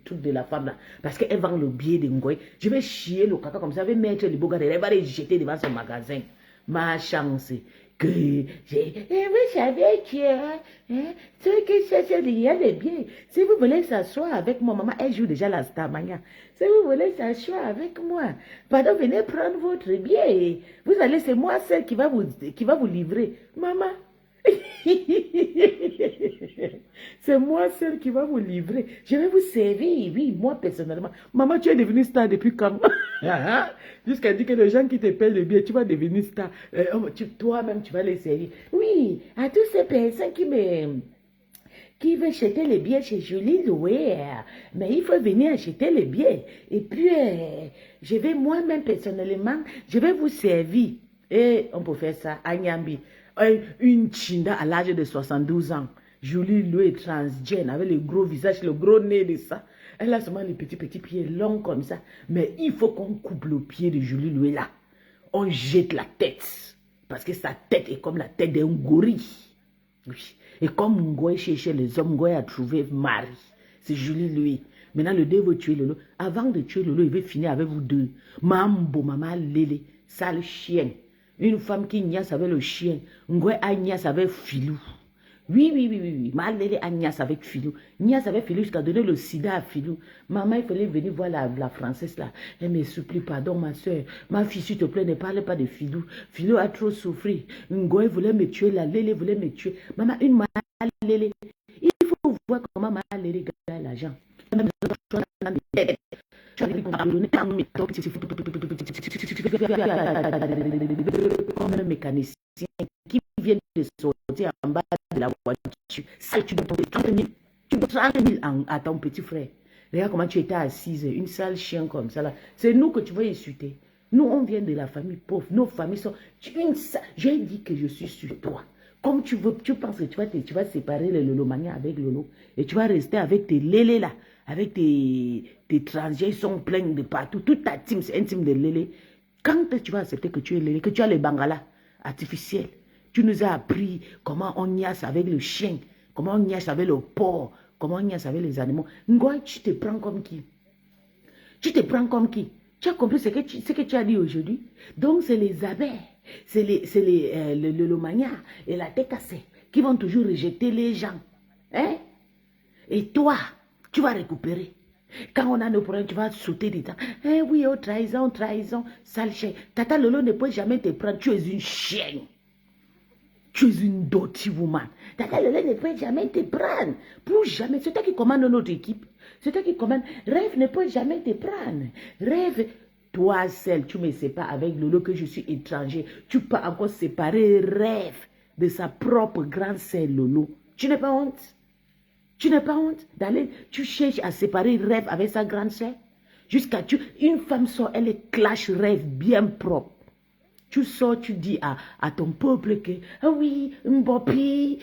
truc de la femme là. Parce qu'elle vend le billet de Ngoy. Je vais chier le caca comme ça, je vais mettre les beaux gars, elle va les jeter devant son magasin. Ma chance. Que j'ai. Vous savez que ce que c'est rien de bien. Si vous voulez s'asseoir avec moi, maman, elle joue déjà la Starmania. Si vous voulez s'asseoir avec moi, pardon, venez prendre votre billet. Vous allez, c'est moi celle qui va vous livrer. Maman. C'est moi celle qui va vous livrer. Je vais vous servir, oui, moi personnellement. Maman, tu es devenue star depuis quand? Jusqu'à dire que les gens qui te payent le billet, tu vas devenir star. Toi-même, tu vas les servir. Oui, à toutes ces personnes qui veulent acheter les billets chez Julie Loué. Mais il faut venir acheter les billets. Et puis, je vais moi-même personnellement, je vais vous servir. Et on peut faire ça à Nyambi. Une Chinda à l'âge de 72 ans. Julie Loué transgène avec le gros visage, le gros nez de ça. Elle a seulement les petits pieds longs comme ça. Mais il faut qu'on coupe le pied de Julie Loué là. On jette la tête. Parce que sa tête est comme la tête d'un gorille. Oui. Et comme Ngoy cherchait les hommes, Ngoy a trouvé mari. C'est Julie Loué. Maintenant, le deux veut tuer Lolo. Avant de tuer Lolo, il veut finir avec vous deux. Mambo, maman, lélé, sale chien. Une femme qui niasse avec le chien. Ngoy a niasse avec Filou. Oui. Malélé a niasse avec Filou. Niasse avec Filou jusqu'à donner le sida à Filou. Maman, il fallait venir voir la française là. Elle me supplie, pardon ma soeur. Ma fille, s'il te plaît, ne parle pas de Filou. Filou a trop souffert. Ngoy voulait me tuer, la Lélé voulait me tuer. Maman, une Malélé. Il faut voir comment Malélé gagne l'argent. Comme un mécanicien qui vient de sortir en bas de la voiture. Ça, tu dois 30 000 à ton petit frère. Regarde comment tu étais assise, une sale chien comme ça là. C'est nous que tu vas insulter. Nous, on vient de la famille pauvre. Nos familles sont... J'ai dit que je suis sur toi. Comme tu veux, tu penses que tu vas séparer le Lolomania avec Lolo. Et tu vas rester avec tes lélés là. Avec tes transgènes, ils sont pleins de partout. Toute ta team, c'est un team de lélé. Quand tu vas accepter que tu es lélé, que tu as les bangalas artificiels, tu nous as appris comment on niasse avec le chien, comment on niasse avec le porc, comment on niasse avec les animaux. Ngoy, tu te prends comme qui? Tu te prends comme qui? Tu as compris ce que tu as dit aujourd'hui? Donc, c'est les abeilles, c'est le Lomania et la TKC qui vont toujours rejeter les gens. Hein? Et toi, tu vas récupérer. Quand on a nos problèmes, tu vas sauter dedans. Eh oui, oh, trahison, sale chien. Tata Lolo ne peut jamais te prendre. Tu es une chienne. Tu es une dirty woman. Tata Lolo ne peut jamais te prendre. Pour jamais. C'est toi qui commande notre équipe. C'est toi qui commande. Rêve ne peut jamais te prendre. Rêve. Toi, seul, tu me sépares avec Lolo que je suis étranger. Tu peux encore séparer Rêve de sa propre grande sœur Lolo. Tu n'as pas honte? Tu n'as pas honte d'aller, tu cherches à séparer Rêve avec sa grande sœur? Jusqu'à une femme sort, elle est clash Rêve bien propre. Tu sors, tu dis à ton peuple que, ah oui, Mbopi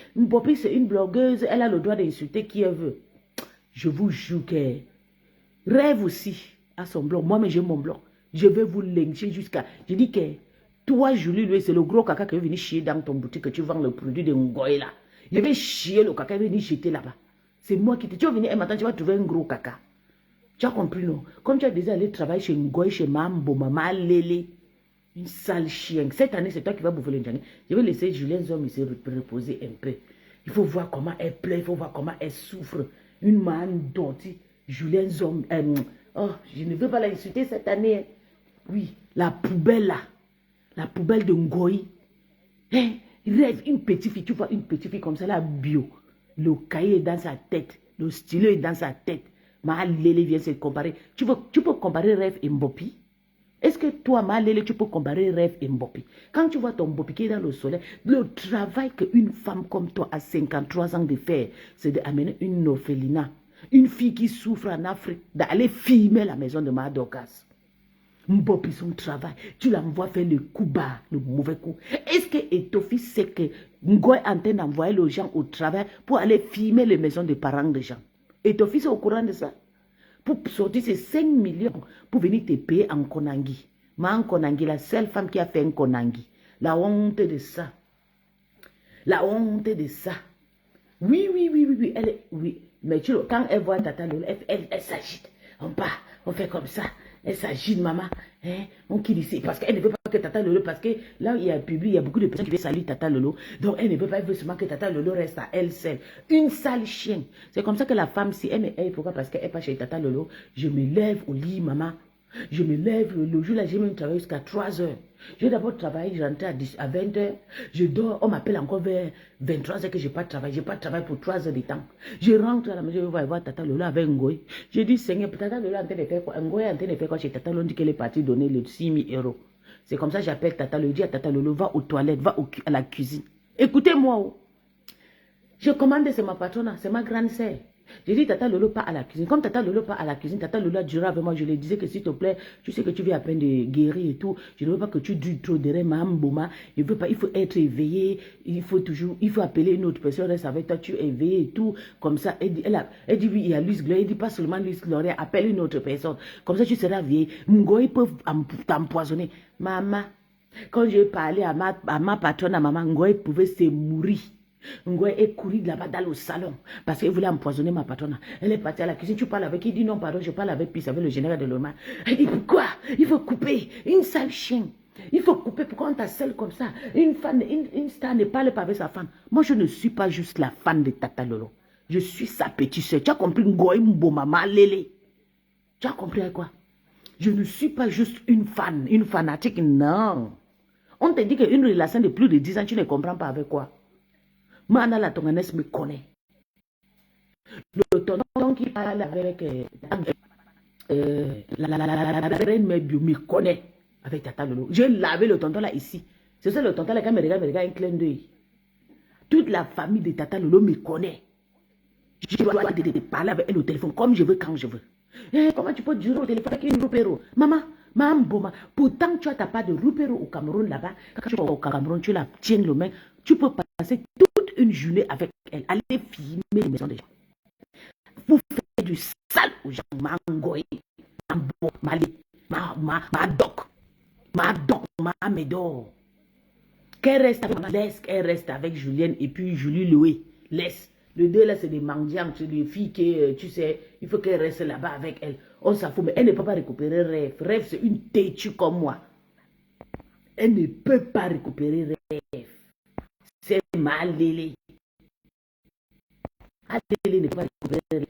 c'est une blogueuse, elle a le droit d'insulter qui elle veut. Je vous jure que Rêve aussi a son blog, moi mais j'ai mon blog. Je vais vous lyncher jusqu'à, je dis que, toi Julie, lui, c'est le gros caca qui est venu chier dans ton boutique que tu vends le produit de Ngoy là. Je vais chier le caca, il est venu jeter là-bas. C'est moi qui te... Tu vas venir un matin, tu vas trouver un gros caca. Tu as compris, non? Comme tu as déjà allé travailler chez Ngoy, chez Mambo, Maman Lélé. Une sale chien. Cette année, c'est toi qui vas bouffer le njani. Je vais laisser Julien Zom se reposer un peu. Il faut voir comment elle pleure, il faut voir comment elle souffre. Une manne dotée. Julien Zom... oh, je ne veux pas l'insulter cette année. Oui, la poubelle là. La poubelle de Ngoy. Hein? Rêve, une petite fille. Tu vois une petite fille comme ça, là, bio. Le cahier est dans sa tête. Le stylo est dans sa tête. Malélé vient se comparer. Tu peux comparer Rêve et Mbopi? Est-ce que toi, Malélé, tu peux comparer Rêve et Mbopi? Quand tu vois ton Mbopi qui est dans le soleil, le travail qu'une femme comme toi à 53 ans de faire, c'est d'amener une orphelinat. Une fille qui souffre en Afrique, d'aller filmer la maison de Madokas. Mbopi, son travail, tu l'envoies faire le coup bas, le mauvais coup. Est-ce que Etofi sait que Ngoy est en train d'envoyer les gens au travail pour aller filmer les maisons des parents des gens? Etofi, c'est au courant de ça? pour sortir ces 5 millions pour venir te payer en Konangi. Mais en Konangi, la seule femme qui a fait un Konangi. La honte de ça. La honte de ça. Oui. Oui. Mais quand elle voit Tata Lolo, elle s'agite. On part, on fait comme ça. Elle s'agite, maman. Hein? On quitte ici. Parce qu'elle ne veut pas que Tata Lolo, parce que là, il y a public, il y a beaucoup de personnes qui veulent saluer Tata Lolo. Donc, elle ne veut pas, elle veut seulement que Tata Lolo reste à elle seule. Une sale chienne. C'est comme ça que la femme, si elle me hait, pourquoi? Parce qu'elle n'est pas chez Tata Lolo. Je me lève au lit, maman. Je me lève le jour là, j'ai même travaillé jusqu'à 3 heures. J'ai d'abord travaillé, je rentrais à 20 heures. Je dors, on m'appelle encore vers 23 heures que je n'ai pas travaillé. Je n'ai pas travaillé pour 3 heures de temps. Je rentre à la maison, je vais voir Tata Lolo avec Ngoy. Je dis, Seigneur, Tata Lolo est en train de faire quoi? Ngoy est en train de faire quoi chez Tata Lolo? On dit qu'elle est partie donner les 6 000 euros. C'est comme ça que j'appelle Tata Lolo. Je dis à Tata Lolo, va aux toilettes, va à la cuisine. Écoutez-moi. Oh. Je commande, c'est ma patronne, c'est ma grande sœur. J'ai dit, Tata Lolo part à la cuisine. Comme Tata Lolo part à la cuisine, Tata Lolo a duré avec moi. Je lui disais que s'il te plaît, tu sais que tu viens à peine de guérir et tout. Je ne veux pas que tu dures trop derrière ma mboma. Je ne veux pas, il faut être éveillé. Il faut appeler une autre personne, reste avec toi, tu es éveillé et tout. Comme ça, elle dit oui, il y a Luis Gloria. Elle dit pas seulement Luis Gloria, appelle une autre personne. Comme ça, tu seras vieille. Ngoy peut t'empoisonner. Maman, quand j'ai parlé à ma patronne, à maman, Ngoy pouvait se mourir. Ngoy est couru là-bas dans le salon parce qu'elle voulait empoisonner ma patronne. Elle est partie à la cuisine, tu parles avec, il dit non, pardon, je parle avec le général de l'Orma. Elle dit pourquoi? Il faut couper, une sale chien. Il faut couper, pourquoi on t'asselle comme ça? Une star ne parle pas avec sa femme. Moi, je ne suis pas juste la fan de Tata Lolo. Je suis sa petite soeur. Tu as compris, Ngoy Mbomama Lele? Tu as compris à quoi? Je ne suis pas juste une fan, une fanatique, non. On te dit qu'une relation de plus de 10 ans, tu ne comprends pas avec quoi? Mana la tonganès me connaît. Le tonton qui parle avec la reine me connaît avec Tata Lolo. J'ai lavé le tonton là ici. C'est ça le tonton là qui me regarde un clin d'œil. Toute la famille de Tata Lolo me connaît. Je dois parler avec elle au téléphone comme je veux, quand je veux. Comment tu peux durer au téléphone avec une roupéro? Maman, pourtant tu as ta part de roupéro au Cameroun là-bas. Quand tu vas au Cameroun, tu la tiens le main. Tu peux passer toute une journée avec elle. Aller filmer les maisons des gens. Pour faire du sale aux gens. Mangoy, ma doc, ma médor. Qu'elle reste avec, laisse qu'elle reste avec Julienne et puis Julie Loué. Laisse. Le deux là, c'est des mendiants, c'est des filles qui, tu sais, il faut qu'elle reste là-bas avec elle. On s'en fout, mais elle ne peut pas récupérer Rêve. Rêve, c'est une têtue comme moi. Elle ne peut pas récupérer Rêve. C'est mal Lélé. Lélé ne peut pas récupérer Rêve.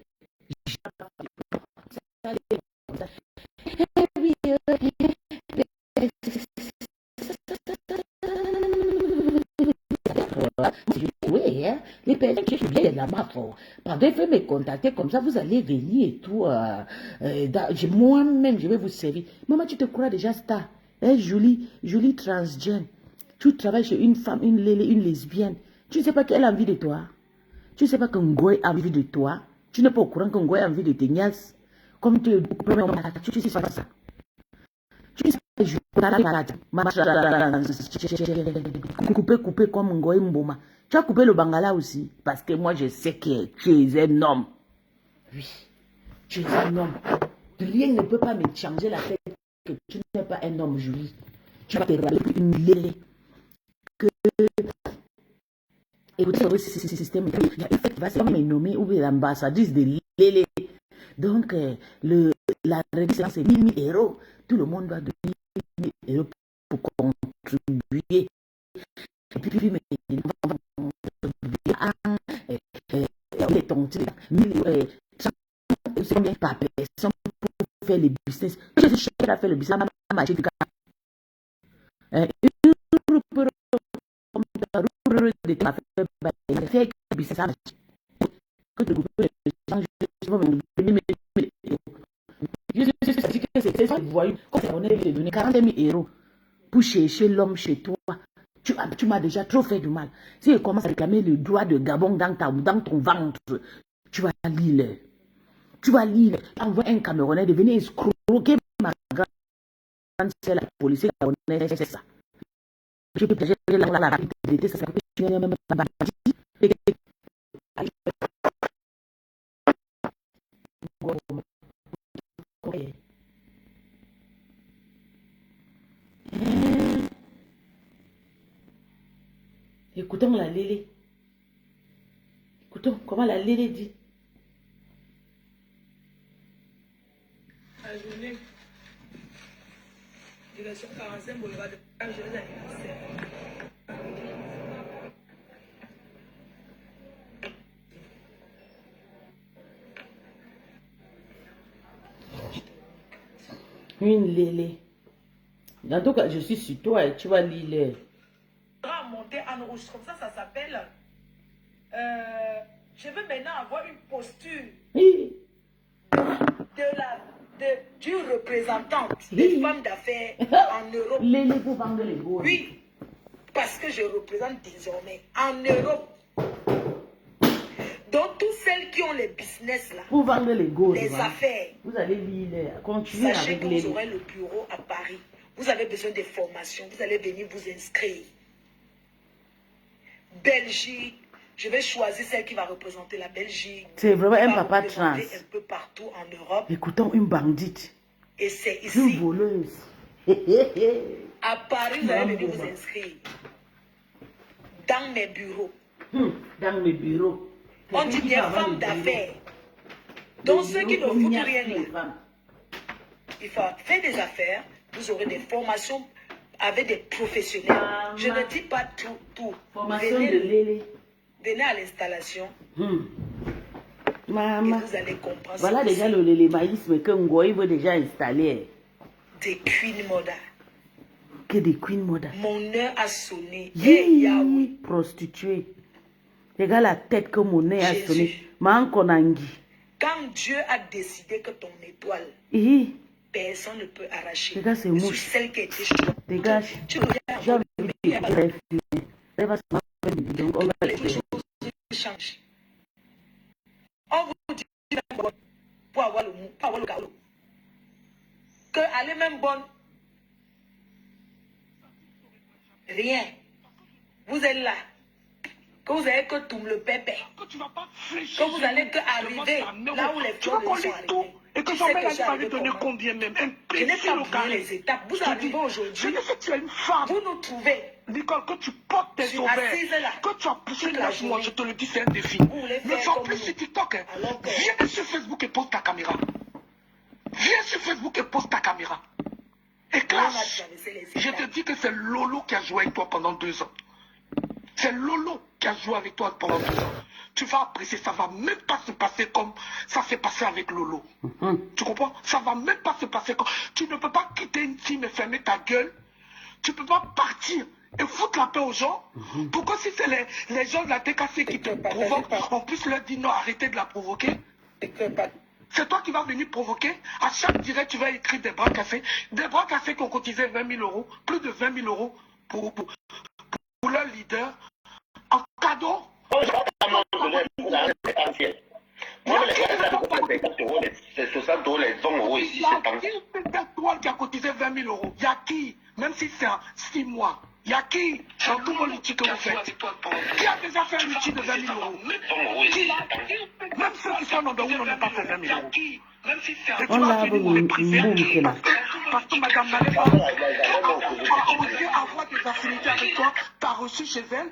Oui, hein? Les personnes qui viennent là-bas, pendant il faut me contacter, comme ça vous allez venir et tout. Moi-même, je vais vous servir. Maman, tu te crois déjà star? Hein, Julie transgène. Tu travailles chez une femme, une lesbienne. Tu ne sais pas qu'elle a envie de toi. Tu ne sais pas que Ngoy a envie de toi. Tu n'es pas au courant que Ngoy a envie de te niasse. Comme tu es tu sais pas ça. Tu sais pas, couper comme Ngoy Mboma. Tu as coupé le Bangala aussi. Parce que moi, je sais que tu es un homme. Oui, tu es un homme. Rien ne peut pas me changer la tête que tu n'es pas un homme, Julie. Tu vas te rappeler une lélé. Que... Écoutez, ce système, il va se nommer ou l'ambassadrice de lélé. Donc, la réduction, c'est 1000 euros. Tout le monde doit donner 1000 euros pour contribuer. Et puis, les tontines, 1000 euros par personne pour faire les business. Je suis cher à faire le business, à marcher du cas. Faire le business, à marcher. Que tu coupes les gens, je sais que c'est voyou. Quand on est de donner 40 000 euros pour chercher l'homme chez toi, tu m'as déjà trop fait du mal. Si elle commence à réclamer le droit de Gabon dans ton ventre, tu vas lire. Tu vas lire. Envoie un Camerounais de venir escroquer ma grande sœur, la police camerounaise, c'est ça. Je peux plager la rapidité, ça s'appelle tu n'es même pas bâti. Écoutons la Lélé. Écoutons comment la Lélé dit.
La journée, direction 45 boulevard de Angers anniversaire.
Une Lélé. En tout cas, je suis sur toi et tu vas lire les.
Monter en rouge, comme ça s'appelle. Je veux maintenant avoir une posture
Oui.
du représentante des femmes d'affaires en Europe.
Lélé pour vendre les beaux.
Oui, parce que je représente désormais en Europe. Donc, toutes celles qui ont les business là,
Pour vendre les goals.
les affaires,
Vous allez lire les. Continuez
sachez
avec
que
les.
vous aurez le bureau à Paris. Vous avez besoin de formations. Vous allez venir vous inscrire. Belgique, je vais choisir celle qui va représenter la Belgique.
C'est vraiment
qui
un
va
papa trans.
représenter un peu partout en Europe.
Écoutons une bandite.
Et c'est
Une
ici,
voleuse.
à Paris, vous allez venir vous inscrire. Dans mes bureaux.
Dans le bureau.
On dit bien femmes d'affaires. Donc ceux qui ne foutent rien là, il faut faire des affaires, vous aurez des formations avec des professionnels. Je ne dis pas tout.
Formation de Lélé.
Venez à l'installation et
Maman.
vous allez comprendre.
Voilà déjà le lélémaïsme que Ngoï veut déjà installer.
Des Queen Moda.
Que des Queen Moda.
Mon heure a sonné. Hey, Yahweh.
Prostituée. Regarde la tête que mon nez a
Jésus.
sonné. Mankonangi.
Quand Dieu a décidé que ton étoile, personne ne peut arracher.
Regarde, c'est
Je suis
mouche.
celle qui a été choisie.
Dégage.
Tu regardes,
J'ai envie de dire qu'elle est filmée. Elle va se faire des vidéos. On va
les
le
choses
faire.
changent. On vous dit pour avoir le galop. Que elle est même bonne. Rien. Vous êtes là. Que vous avez que tout le pépé. Que vous allez que arriver là où les fleurs sont arrivées.
Et que
Tu
j'en
sais
vais
que
là,
je
il fallait donner
comment?
combien même?
Je n'ai
Imbécile
pas
au
oublié
carré.
les étapes. Vous arrivez
Je
aujourd'hui.
dis que tu es une femme.
Vous nous trouvez.
Nicole, que tu portes tes
Je suis
ovaires,
assise là.
que tu as poussé
Toute la
9 mois,
journée.
je te le dis, c'est un défi.
Vous voulez
Ne
faire
sors
comme
plus
nous.
sur TikTok.
Alors que-
Viens sur Facebook et pose ta caméra. Viens sur Facebook et pose ta caméra. Et
On a
clash.
traversé les
Je te
étapes.
dis que c'est Lolo qui a joué avec toi pendant 2 ans. C'est Lolo qui a joué avec toi pendant 2 ans. Tu vas apprécier, ça va même pas se passer comme ça s'est passé avec Lolo. Tu comprends? Ça va même pas se passer comme... Tu ne peux pas quitter une team et fermer ta gueule. Tu peux pas partir et foutre la paix aux gens. Pourquoi si c'est les gens de la TKC qui te provoquent, on puisse leur dire non, arrêtez de la provoquer? C'est toi qui vas venir provoquer. À chaque direct, tu vas écrire des bras cassés. Des bras cassés qui ont cotisé 20 000 euros, plus de 20 000 euros pour leur leader. En cadeau.
C'est 60 euros les 20 euros ici, c'est temps.
C'est toi qui a cotisé 20 000 euros. Il y a qui? Même si c'est 6 mois. Il y a qui dans tout vos litiges que vous faites? Qui a déjà fait un litige de 20 000 euros? Qui l'a? Même ceux qui sont dans le n'ont pas fait 20 000 euros. Et tu
On
vas
l'a
venir nous mépriser.
boum, là.
Parce que Madame Maléva a osé avoir des affinités avec toi. Tu as reçu chez elle.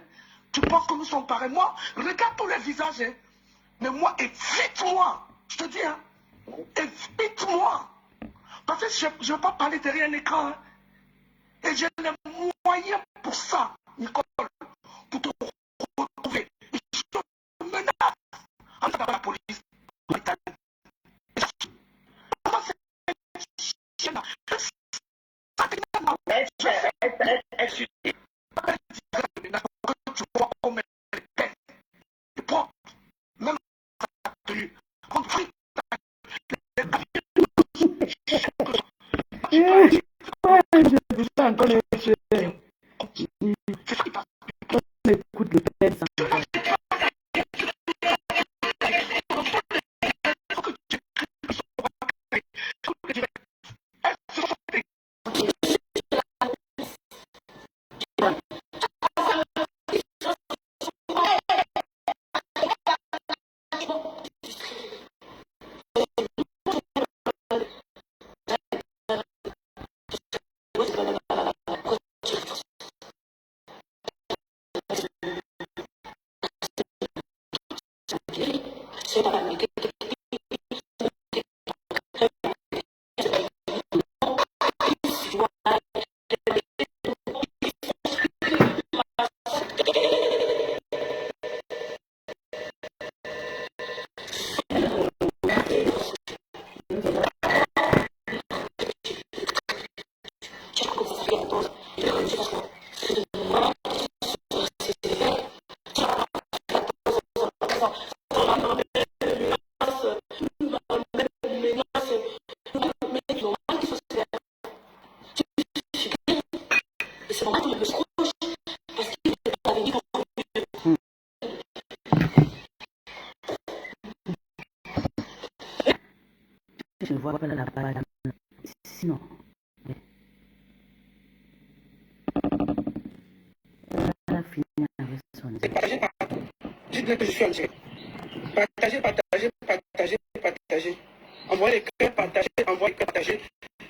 Tu penses que nous sommes pareils. Moi, regarde tous les visages. Hein. Mais moi, évite-moi. Je te dis, hein. Évite-moi. Parce que je ne veux pas parler derrière un écran. Hein. Et j'ai les moyens pour ça, Nicole. Pour te retrouver. Et je te menace. En tant que la police. Tu vois comme elle est belle. Et propre. Même sa tenue.
Je peux pas encore le faire.
C'est ça qui passe.
C'est pas la
Je ne vois pas la balle. Sinon. Elle a fini avec son direct.
Partagez partout. Dites-le que je suis en direct. Partagez, partagez, partagez, partagez. Envoyez les cœurs, partagez, envoyez les cœurs, partagez.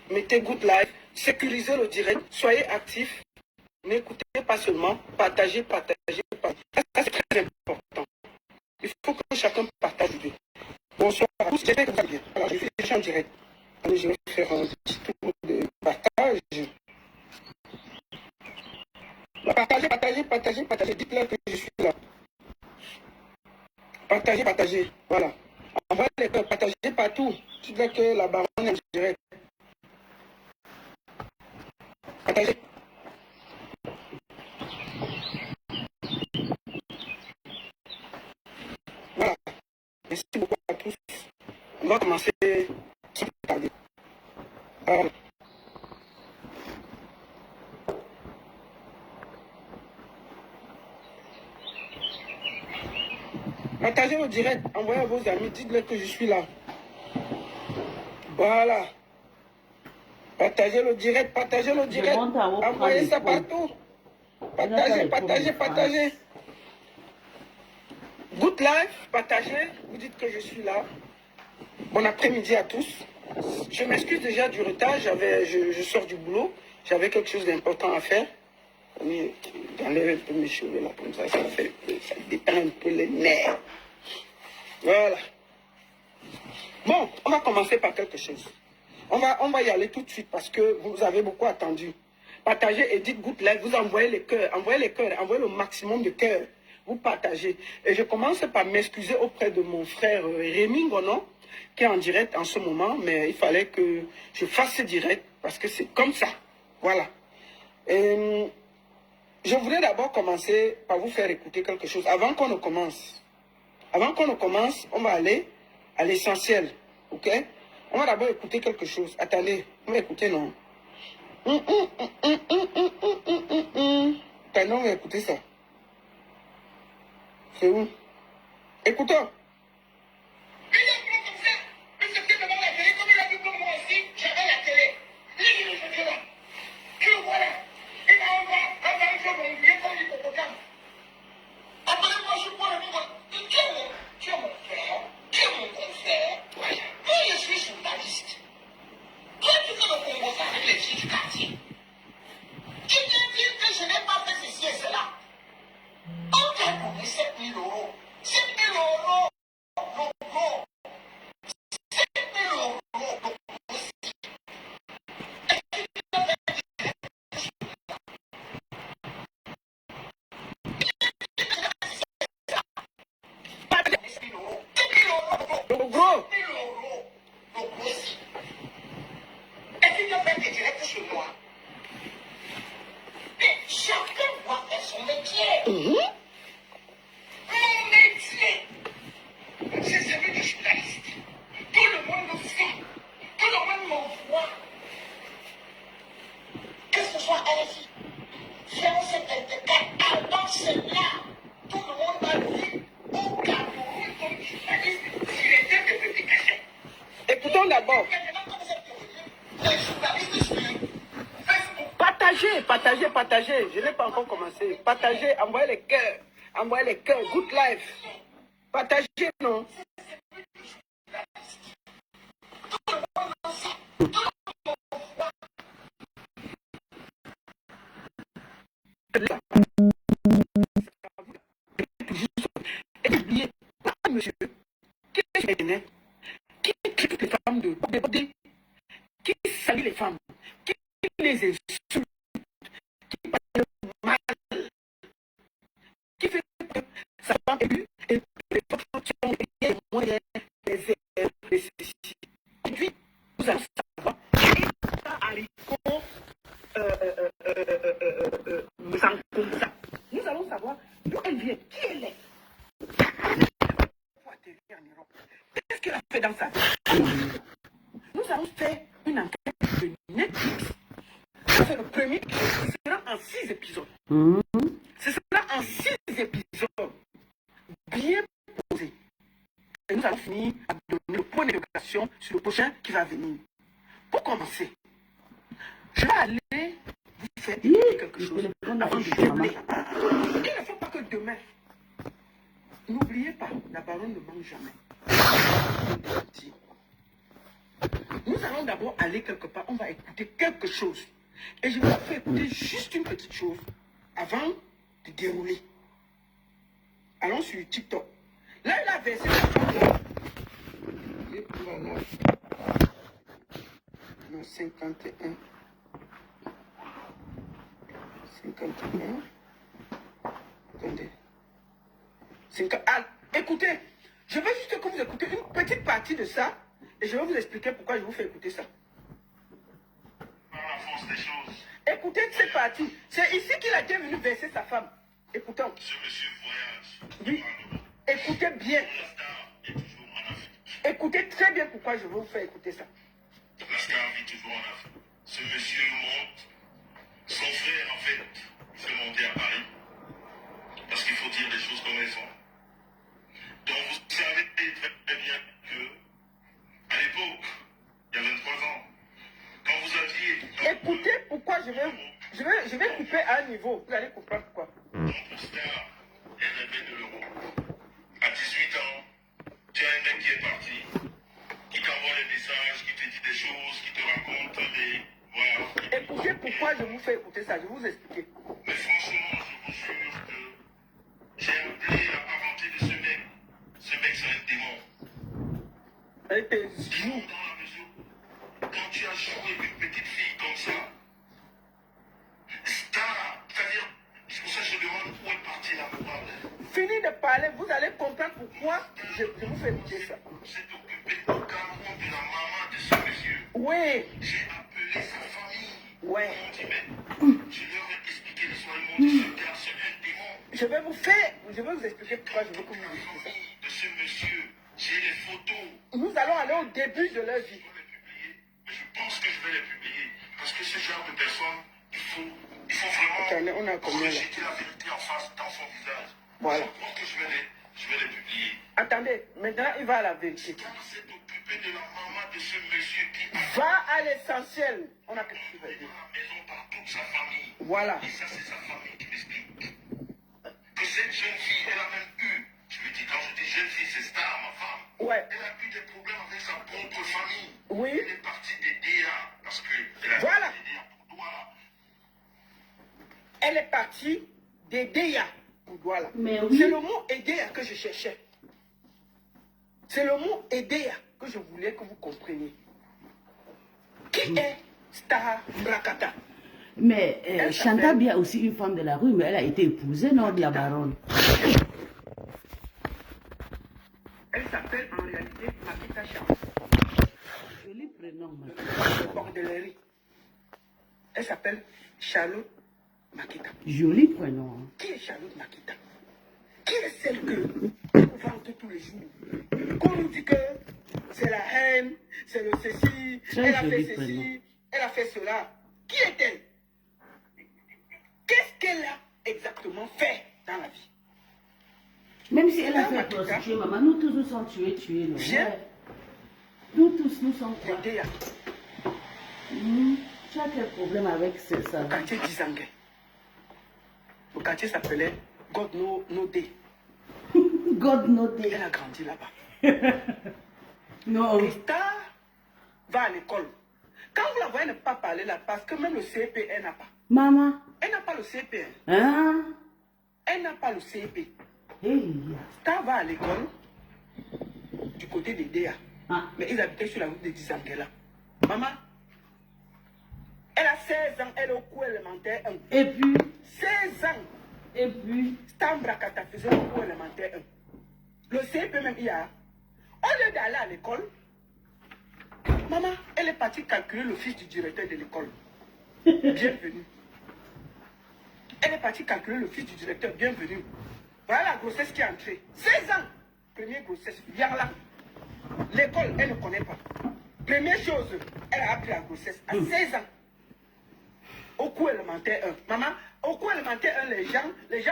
Mettez good live. Sécurisez le direct. Soyez actifs. N'écoutez pas seulement. Partagez, partagez, partagez. Ça, c'est très important. Il faut que chacun partage aujourd'hui. Bonsoir à tous. J'espère que vous allez bien. Alors, je suis déjà en direct. Allez, je vais faire un petit tour de partage. Partagez, partagez, partagez, partagez. Dites-leur que je suis là. Partagez, partagez. Voilà. Envoyez les cœurs, partagez partout. Dites-leur que la baronne est en direct. Partagez. Voilà. Merci beaucoup à tous. On va commencer sans plus tarder. Alors, partagez le direct, envoyez à vos amis, dites-leur que je suis là. Voilà. Partagez le direct, partagez le direct. Envoyez ça partout. Partagez, partagez, partagez. Good live, partagez, vous dites que je suis là. Bon après-midi à tous. Je m'excuse déjà du retard, je sors du boulot, j'avais quelque chose d'important à faire. J'enlève un peu mes cheveux là, comme ça détend un peu les nerfs. Voilà. Bon, on va commencer par quelque chose. On va y aller tout de suite parce que vous avez beaucoup attendu. Partagez et dites good live, vous envoyez les cœurs, envoyez le maximum de cœurs. Vous partagez. Et je commence par m'excuser auprès de mon frère Rémi Ngonon, qui est en direct en ce moment, mais il fallait que je fasse ce direct parce que c'est comme ça. Voilà. Je voudrais d'abord commencer par vous faire écouter quelque chose. Avant qu'on ne commence, on va aller à l'essentiel. Ok? On va d'abord écouter quelque chose. Attendez, on va écouter, non? Attendez, on va écouter ça. C'est où? Écoutons.
Appelez-moi, je prends le numéro. Tu es mon frère, tu es mon confrère. Moi, je suis journaliste. Toi, tu fais le Congo avec les filles du quartier. Tu viens dire que je n'ai pas fait ceci et cela. On t'a donné 7 000 euros. 7 000 euros. Non. 7 000 euros.
Le gros.
Est-ce qu'il doit faire des directs chez moi? Mais chacun doit faire son métier. Mon métier, c'est celui de journaliste. Tout le monde le sait. Tout le monde m'envoie. Que ce soit RFI, France 24, avant cela, tout le monde m'a vu au Cameroun comme journaliste sur les thèmes de publication.
Écoutons d'abord.
Les journalistes sur Facebook.
Partagez, partagez, partagez. Je n'ai pas encore commencé. Partagez, envoyez les cœurs. Envoyez les cœurs. Good life. Partagez, non? Monsieur, clair et net, qui critique les femmes de beauté, qui salue les femmes, qui les insulte, qui parle mal, qui fait que sa femme est élue et que les femmes sont les moyens, les ailes, les ceci. Puis, nous allons savoir, et ça haricot, nous allons savoir d'où elle vient, qui elle est. Qu'est-ce qu'elle a fait dans sa vie? Nous allons faire une enquête de Netflix. C'est le premier, ce sera en 6 épisodes. Ce sera en 6 épisodes bien posés. Et nous allons finir à donner le point d'éducation sur le prochain qui va venir. Pour commencer, je vais aller vous faire quelque chose avant de dérouler. Il ne faut pas que demain, n'oubliez pas, la baronne ne mange jamais. Nous allons d'abord aller quelque part, on va écouter quelque chose. Et je vais vous faire écouter juste une petite chose avant de dérouler. Allons sur TikTok. Là, il a versé la femme. Non, 51. 51. Attendez. Ah, écoutez, je veux juste que vous écoutez une petite partie de ça et je vais vous expliquer pourquoi je vous fais écouter ça.
Par la force des choses,
Écoutez cette partie. C'est ici qu'il a bien venu verser sa femme. Écoutons.
ce monsieur voyage.
Oui. Écoutez bien.
La star est toujours en Afrique.
Écoutez très bien pourquoi je vais vous faire écouter ça.
La star vit toujours en Afrique. Ce monsieur monte. Son frère, en fait, il fait monter à Paris. Parce qu'il faut dire les choses comme elles sont. Donc vous savez très bien que, à l'époque, il y a 23 ans, quand vous aviez...
Écoutez pourquoi je vais couper à un niveau. Vous allez comprendre pourquoi.
Donc pour star, elle rêvait de l'euro. À 18 ans, tu as un mec qui est parti, qui t'envoie des messages, qui te dit des choses, qui te raconte des... Voilà.
Écoutez pourquoi je vous fais écouter ça. Je vais vous expliquer.
Mais franchement, je vous jure que j'ai appelé la parenté de ce mec. Ce mec, c'est un démon.
Elle était
Dans la mesure, quand tu as joué une petite fille comme ça, c'est-à-dire, c'est pour ça que je demande où est partie la morale.
Fini de parler, vous allez comprendre pourquoi je vous fais écouter ça.
C'est occupé au Cameroun de la maman de ce monsieur.
Oui,
J'ai appelé sa famille.
ouais.
Ils m'ont dit, mais je leur ai expliqué l'histoire. Ils m'ont dit, ce gars, c'est un démon.
Je vais vous expliquer pourquoi je veux que vous
La
écoutez ça.
famille de ce monsieur, j'ai les photos.
Nous allons aller au début de leur vie.
Je vais les publier, mais je pense que je vais les publier. Parce que ce genre de personnes, il faut vraiment
Attendez, on a combien là?
rejeter la vérité en face dans son visage.
Voilà.
Je pense que je vais les publier.
Attendez, maintenant il va à la vérité.
Car s'est occupé de la maman de ce monsieur qui a
Va à l'essentiel. On a quelque chose à
fait
dire.
la maison par toute sa famille.
Voilà.
Et ça, c'est sa famille qui m'explique. Que cette jeune fille, elle a même eu, je lui dis, quand je dis jeune fille, c'est Star, ma femme.
Ouais.
Elle a eu des problèmes avec sa propre famille.
Oui.
Elle est partie des DA. Parce qu'elle a
Voilà.
fait des DA pour Douala.
Elle est partie des DEA pour Douala.
Mais oui.
C'est le mot EDEA que je cherchais. C'est le mot EDEA que je voulais que vous compreniez. Qui est Star Rakata?
Mais
Elle
Chantal
s'appelle-
Bia aussi une femme de la rue, mais elle a été épousée, non, de la baronne.
Elle s'appelle en réalité Makita Charles.
Joli prénom, ma
De Bordellerie. Elle s'appelle Charlotte Makita.
Joli prénom. Hein.
Qui est Charlotte Makita? Qui est celle que on vante tous les jours? Qu'on nous dit que c'est la haine, c'est le ceci,
Très
elle a fait
joli
ceci,
prénom.
elle a fait cela. Qui est-elle? Qu'est-ce qu'elle a exactement fait dans la vie?
Même si elle a
Ah,
fait
Makita.
prostituer, maman, nous tous nous sommes tués, non?
Viens.
Ouais. Nous tous nous sommes quoi?
L'idée
Tu as quel problème avec ça?
au quartier d'Izangue. Le quartier s'appelait God No Day.
God no day.
Elle a grandi là-bas.
Non.
Et Star va à l'école. Quand vous la voyez ne pas parler là, parce que même le CP, elle n'a pas.
Maman.
Elle n'a pas le CP.
Hein?
Elle n'a pas le CP.
Hey.
Star va à l'école. du côté d'Edea. Mais ils habitaient sur la route de Dizangela. Maman, elle a 16 ans, elle est au cours élémentaire 1.
Et puis
16 ans.
Et puis
Stambrakata faisait au cours élémentaire 1. Le CP même il y a. Au lieu d'aller à l'école, maman, elle est partie calculer le fils du directeur de l'école. Bienvenue. Elle est partie calculer le fils du directeur. Bienvenue. Voilà la grossesse qui est entrée. 16 ans. Première grossesse. Viens là. L'école, elle ne connaît pas. Première chose, elle a appris la grossesse à 16 ans. Au cours élémentaire 1. Maman, au cours élémentaire 1, les gens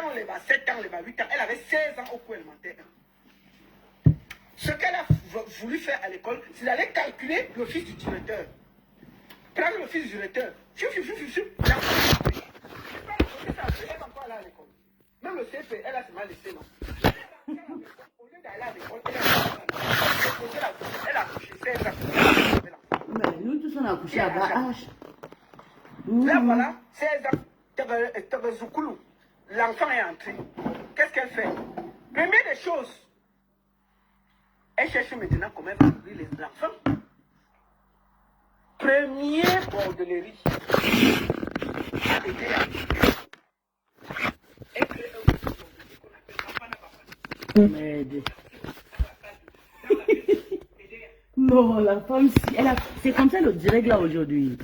ont les 7 ans, les 8 ans. Elle avait 16 ans au cours élémentaire 1. Ce qu'elle a voulu faire à l'école, c'est d'aller calculer le fils du directeur. Prendre le fils du directeur. Elle va encore aller à l'école. Même le CP, elle a seulement laissé, non. Au lieu d'aller à l'école, elle a couché 16 ans.
mais nous tous on a couché à bas âge.
Là voilà, 16 ans, Zoukoulou, l'enfant est entré. Qu'est-ce qu'elle fait? Première des choses, elle cherche maintenant comment elle va nourrir l'enfant. Premier bordellerie.
Merde. Non, la femme, si, c'est comme ça le direct là aujourd'hui.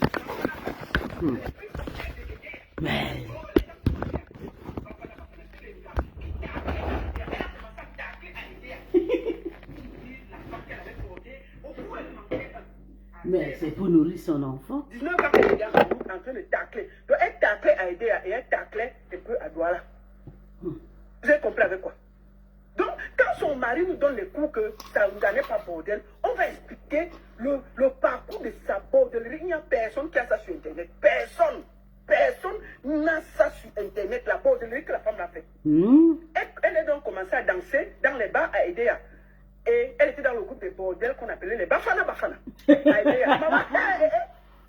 Merde. Mais c'est pour nourrir son enfant.
19 ans, elle est en train de tacler. Donc elle taclait à Edea et elle taclait un peu à Douala. Vous avez compris avec quoi? Donc, quand son mari nous donne les cours que ça ne gagne pas bordel, on va expliquer le parcours de sa bordellerie. Il n'y a personne qui a ça sur Internet. Personne. Personne n'a ça sur Internet, la bordellerie que la femme l'a fait. Elle a donc commencé à danser dans les bars à Edea. Et elle était dans le groupe de bordel qu'on appelait les Bafana Bafana. À Edea. Maman, elle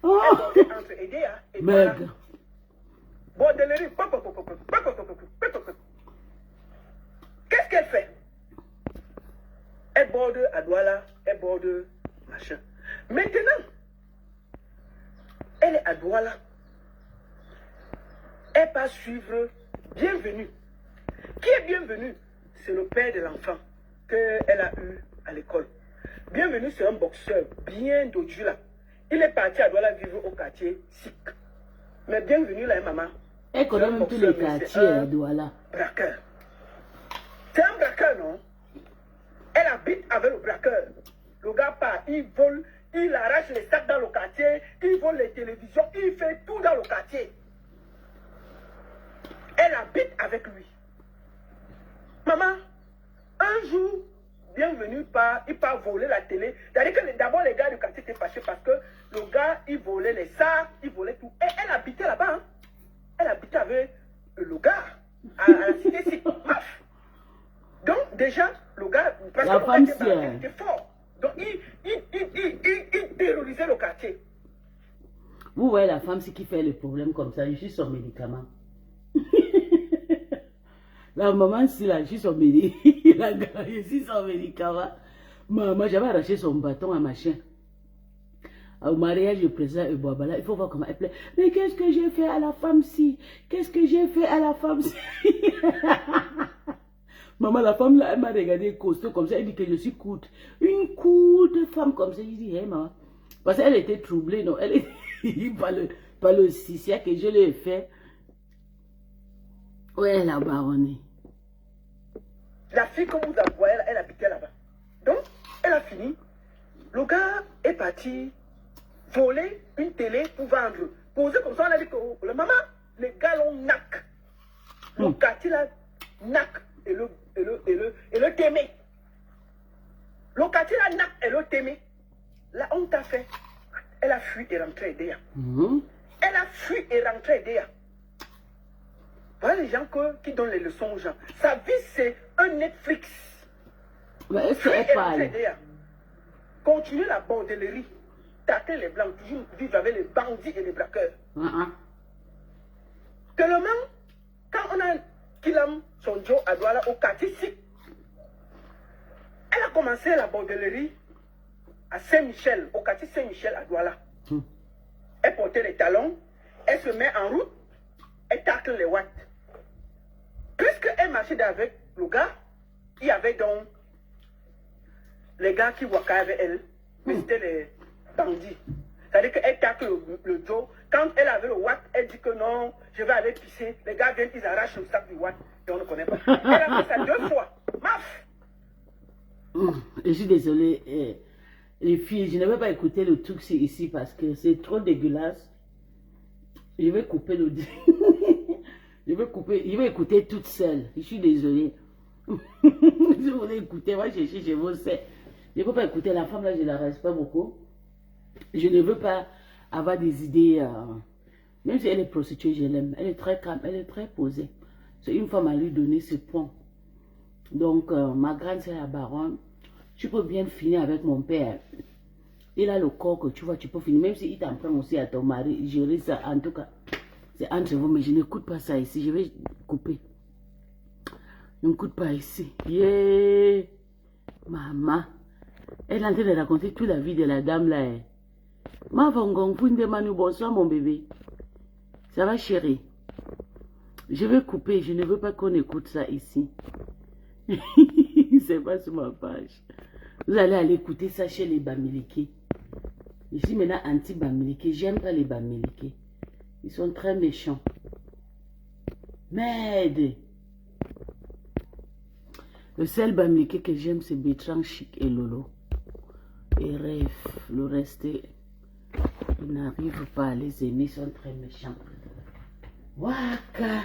bordait entre Edea et Douala. Bordellerie. Qu'est-ce qu'elle fait? Elle borde à Douala, elle borde machin. Maintenant, elle est à Douala. Elle va suivre Bienvenue. Qui est Bienvenue? C'est le père de l'enfant qu'elle a eu à l'école. Bienvenue, c'est un boxeur bien dodu là. Il est parti à Douala vivre au quartier Sikh. Mais Bienvenue là, maman.
Elle connaît même tous les quartiers à Douala.
Braqueur. C'est un braqueur, non? Elle habite avec le braqueur. Le gars part, il vole, il arrache les sacs dans le quartier, il vole les télévisions, il fait tout dans le quartier. Elle habite avec lui. Maman, un jour, Bienvenue, il part voler la télé. C'est-à-dire que d'abord les gars du quartier étaient fâchés parce que le gars, il volait les sacs, il volait tout. Et elle habitait là-bas. Hein. Elle habitait avec le gars à la cité Maf. Donc déjà, le gars, parce que le gars était fort. Donc il terrorisait le quartier.
Vous voyez la femme, c'est qui fait le problème comme ça, je suis son médicament. La maman, si là, je suis son médicament. Je suis son médicament. Maman, j'avais arraché son bâton à ma chien. Au mariage du président Ebouabala, il faut voir comment elle plaît. Mais qu'est-ce que j'ai fait à la femme-ci? Qu'est-ce que j'ai fait à la femme-ci? Maman, la femme là, elle m'a regardé costaud comme ça, elle dit que je suis courte. Une courte femme comme ça, je dis, hé maman. Parce qu'elle était troublée, non? Elle était par le sixième que je lui ai fait. Ouais, la baronne.
La fille que vous envoyez, elle habitait là-bas. Donc, elle a fini. Le gars est parti voler une télé pour vendre. Poser comme ça, on a dit que le maman, les gars l'ont nac. Le quartier là, nac et le témé. Le quartier là, nac et le témé. La honte a fait. Elle a fui et rentré Edea. Elle a fui et rentré Edea. Voilà les gens qui donnent les leçons aux gens. Sa vie, c'est un Netflix.
Mais est-ce qu'elle parle?
Continuer la bordellerie. Tâter les blancs, toujours vivre avec les bandits et les braqueurs. Tellement, quand on a Kilam, son Joe à Douala, au quartier Sikh, elle a commencé la bordellerie à Saint-Michel, au quartier Saint-Michel à Douala. Elle portait les talons, elle se met en route, elle tacle les watts. Puisqu'elle marchait avec le gars, il y avait donc les gars qui wakaient avec elle, mais c'était les bandits. C'est-à-dire qu'elle tacle le Joe. Quand elle avait le watt, elle dit que non, je vais aller pisser. Les gars viennent, ils arrachent le sac du watt et on ne connaît pas. Elle a fait ça 2 fois. Maf!
Je suis désolée. Les filles, je ne vais pas écouter le truc ici parce que c'est trop dégueulasse. Je vais couper le... je vais écouter toute seule. Je suis désolée. Si vous voulez écouter, moi je suis chez vous. Je ne peux pas écouter la femme là, je ne la reste pas beaucoup. Je ne veux pas avoir des idées. Même si elle est prostituée, je l'aime. Elle est très calme, elle est très posée. C'est une femme à lui donner ce point. Donc, ma grande sœur la baronne, tu peux bien finir avec mon père. Il a le corps que tu vois, tu peux finir. Même s'il t'en prend aussi à ton mari, gérer ça. En tout cas, c'est entre vous, mais je n'écoute pas ça ici. Je vais couper. Je n'écoute pas ici. Yeah. Maman. Elle est en train de raconter toute la vie de la dame là. Ma vangong, bonsoir mon bébé. Ça va chérie? Je vais couper. Je ne veux pas qu'on écoute ça ici. C'est pas sur ma page. Vous allez aller écouter ça chez les Bamileke. Je suis maintenant anti-Bamileke. J'aime pas les Bamileke. Ils sont très méchants. Merde. Le seul Bamileke que j'aime, c'est Bertrand Chic et Lolo. Et Rêve. Le reste, je n'arrive pas à les aimer. Ils sont très méchants. Waka.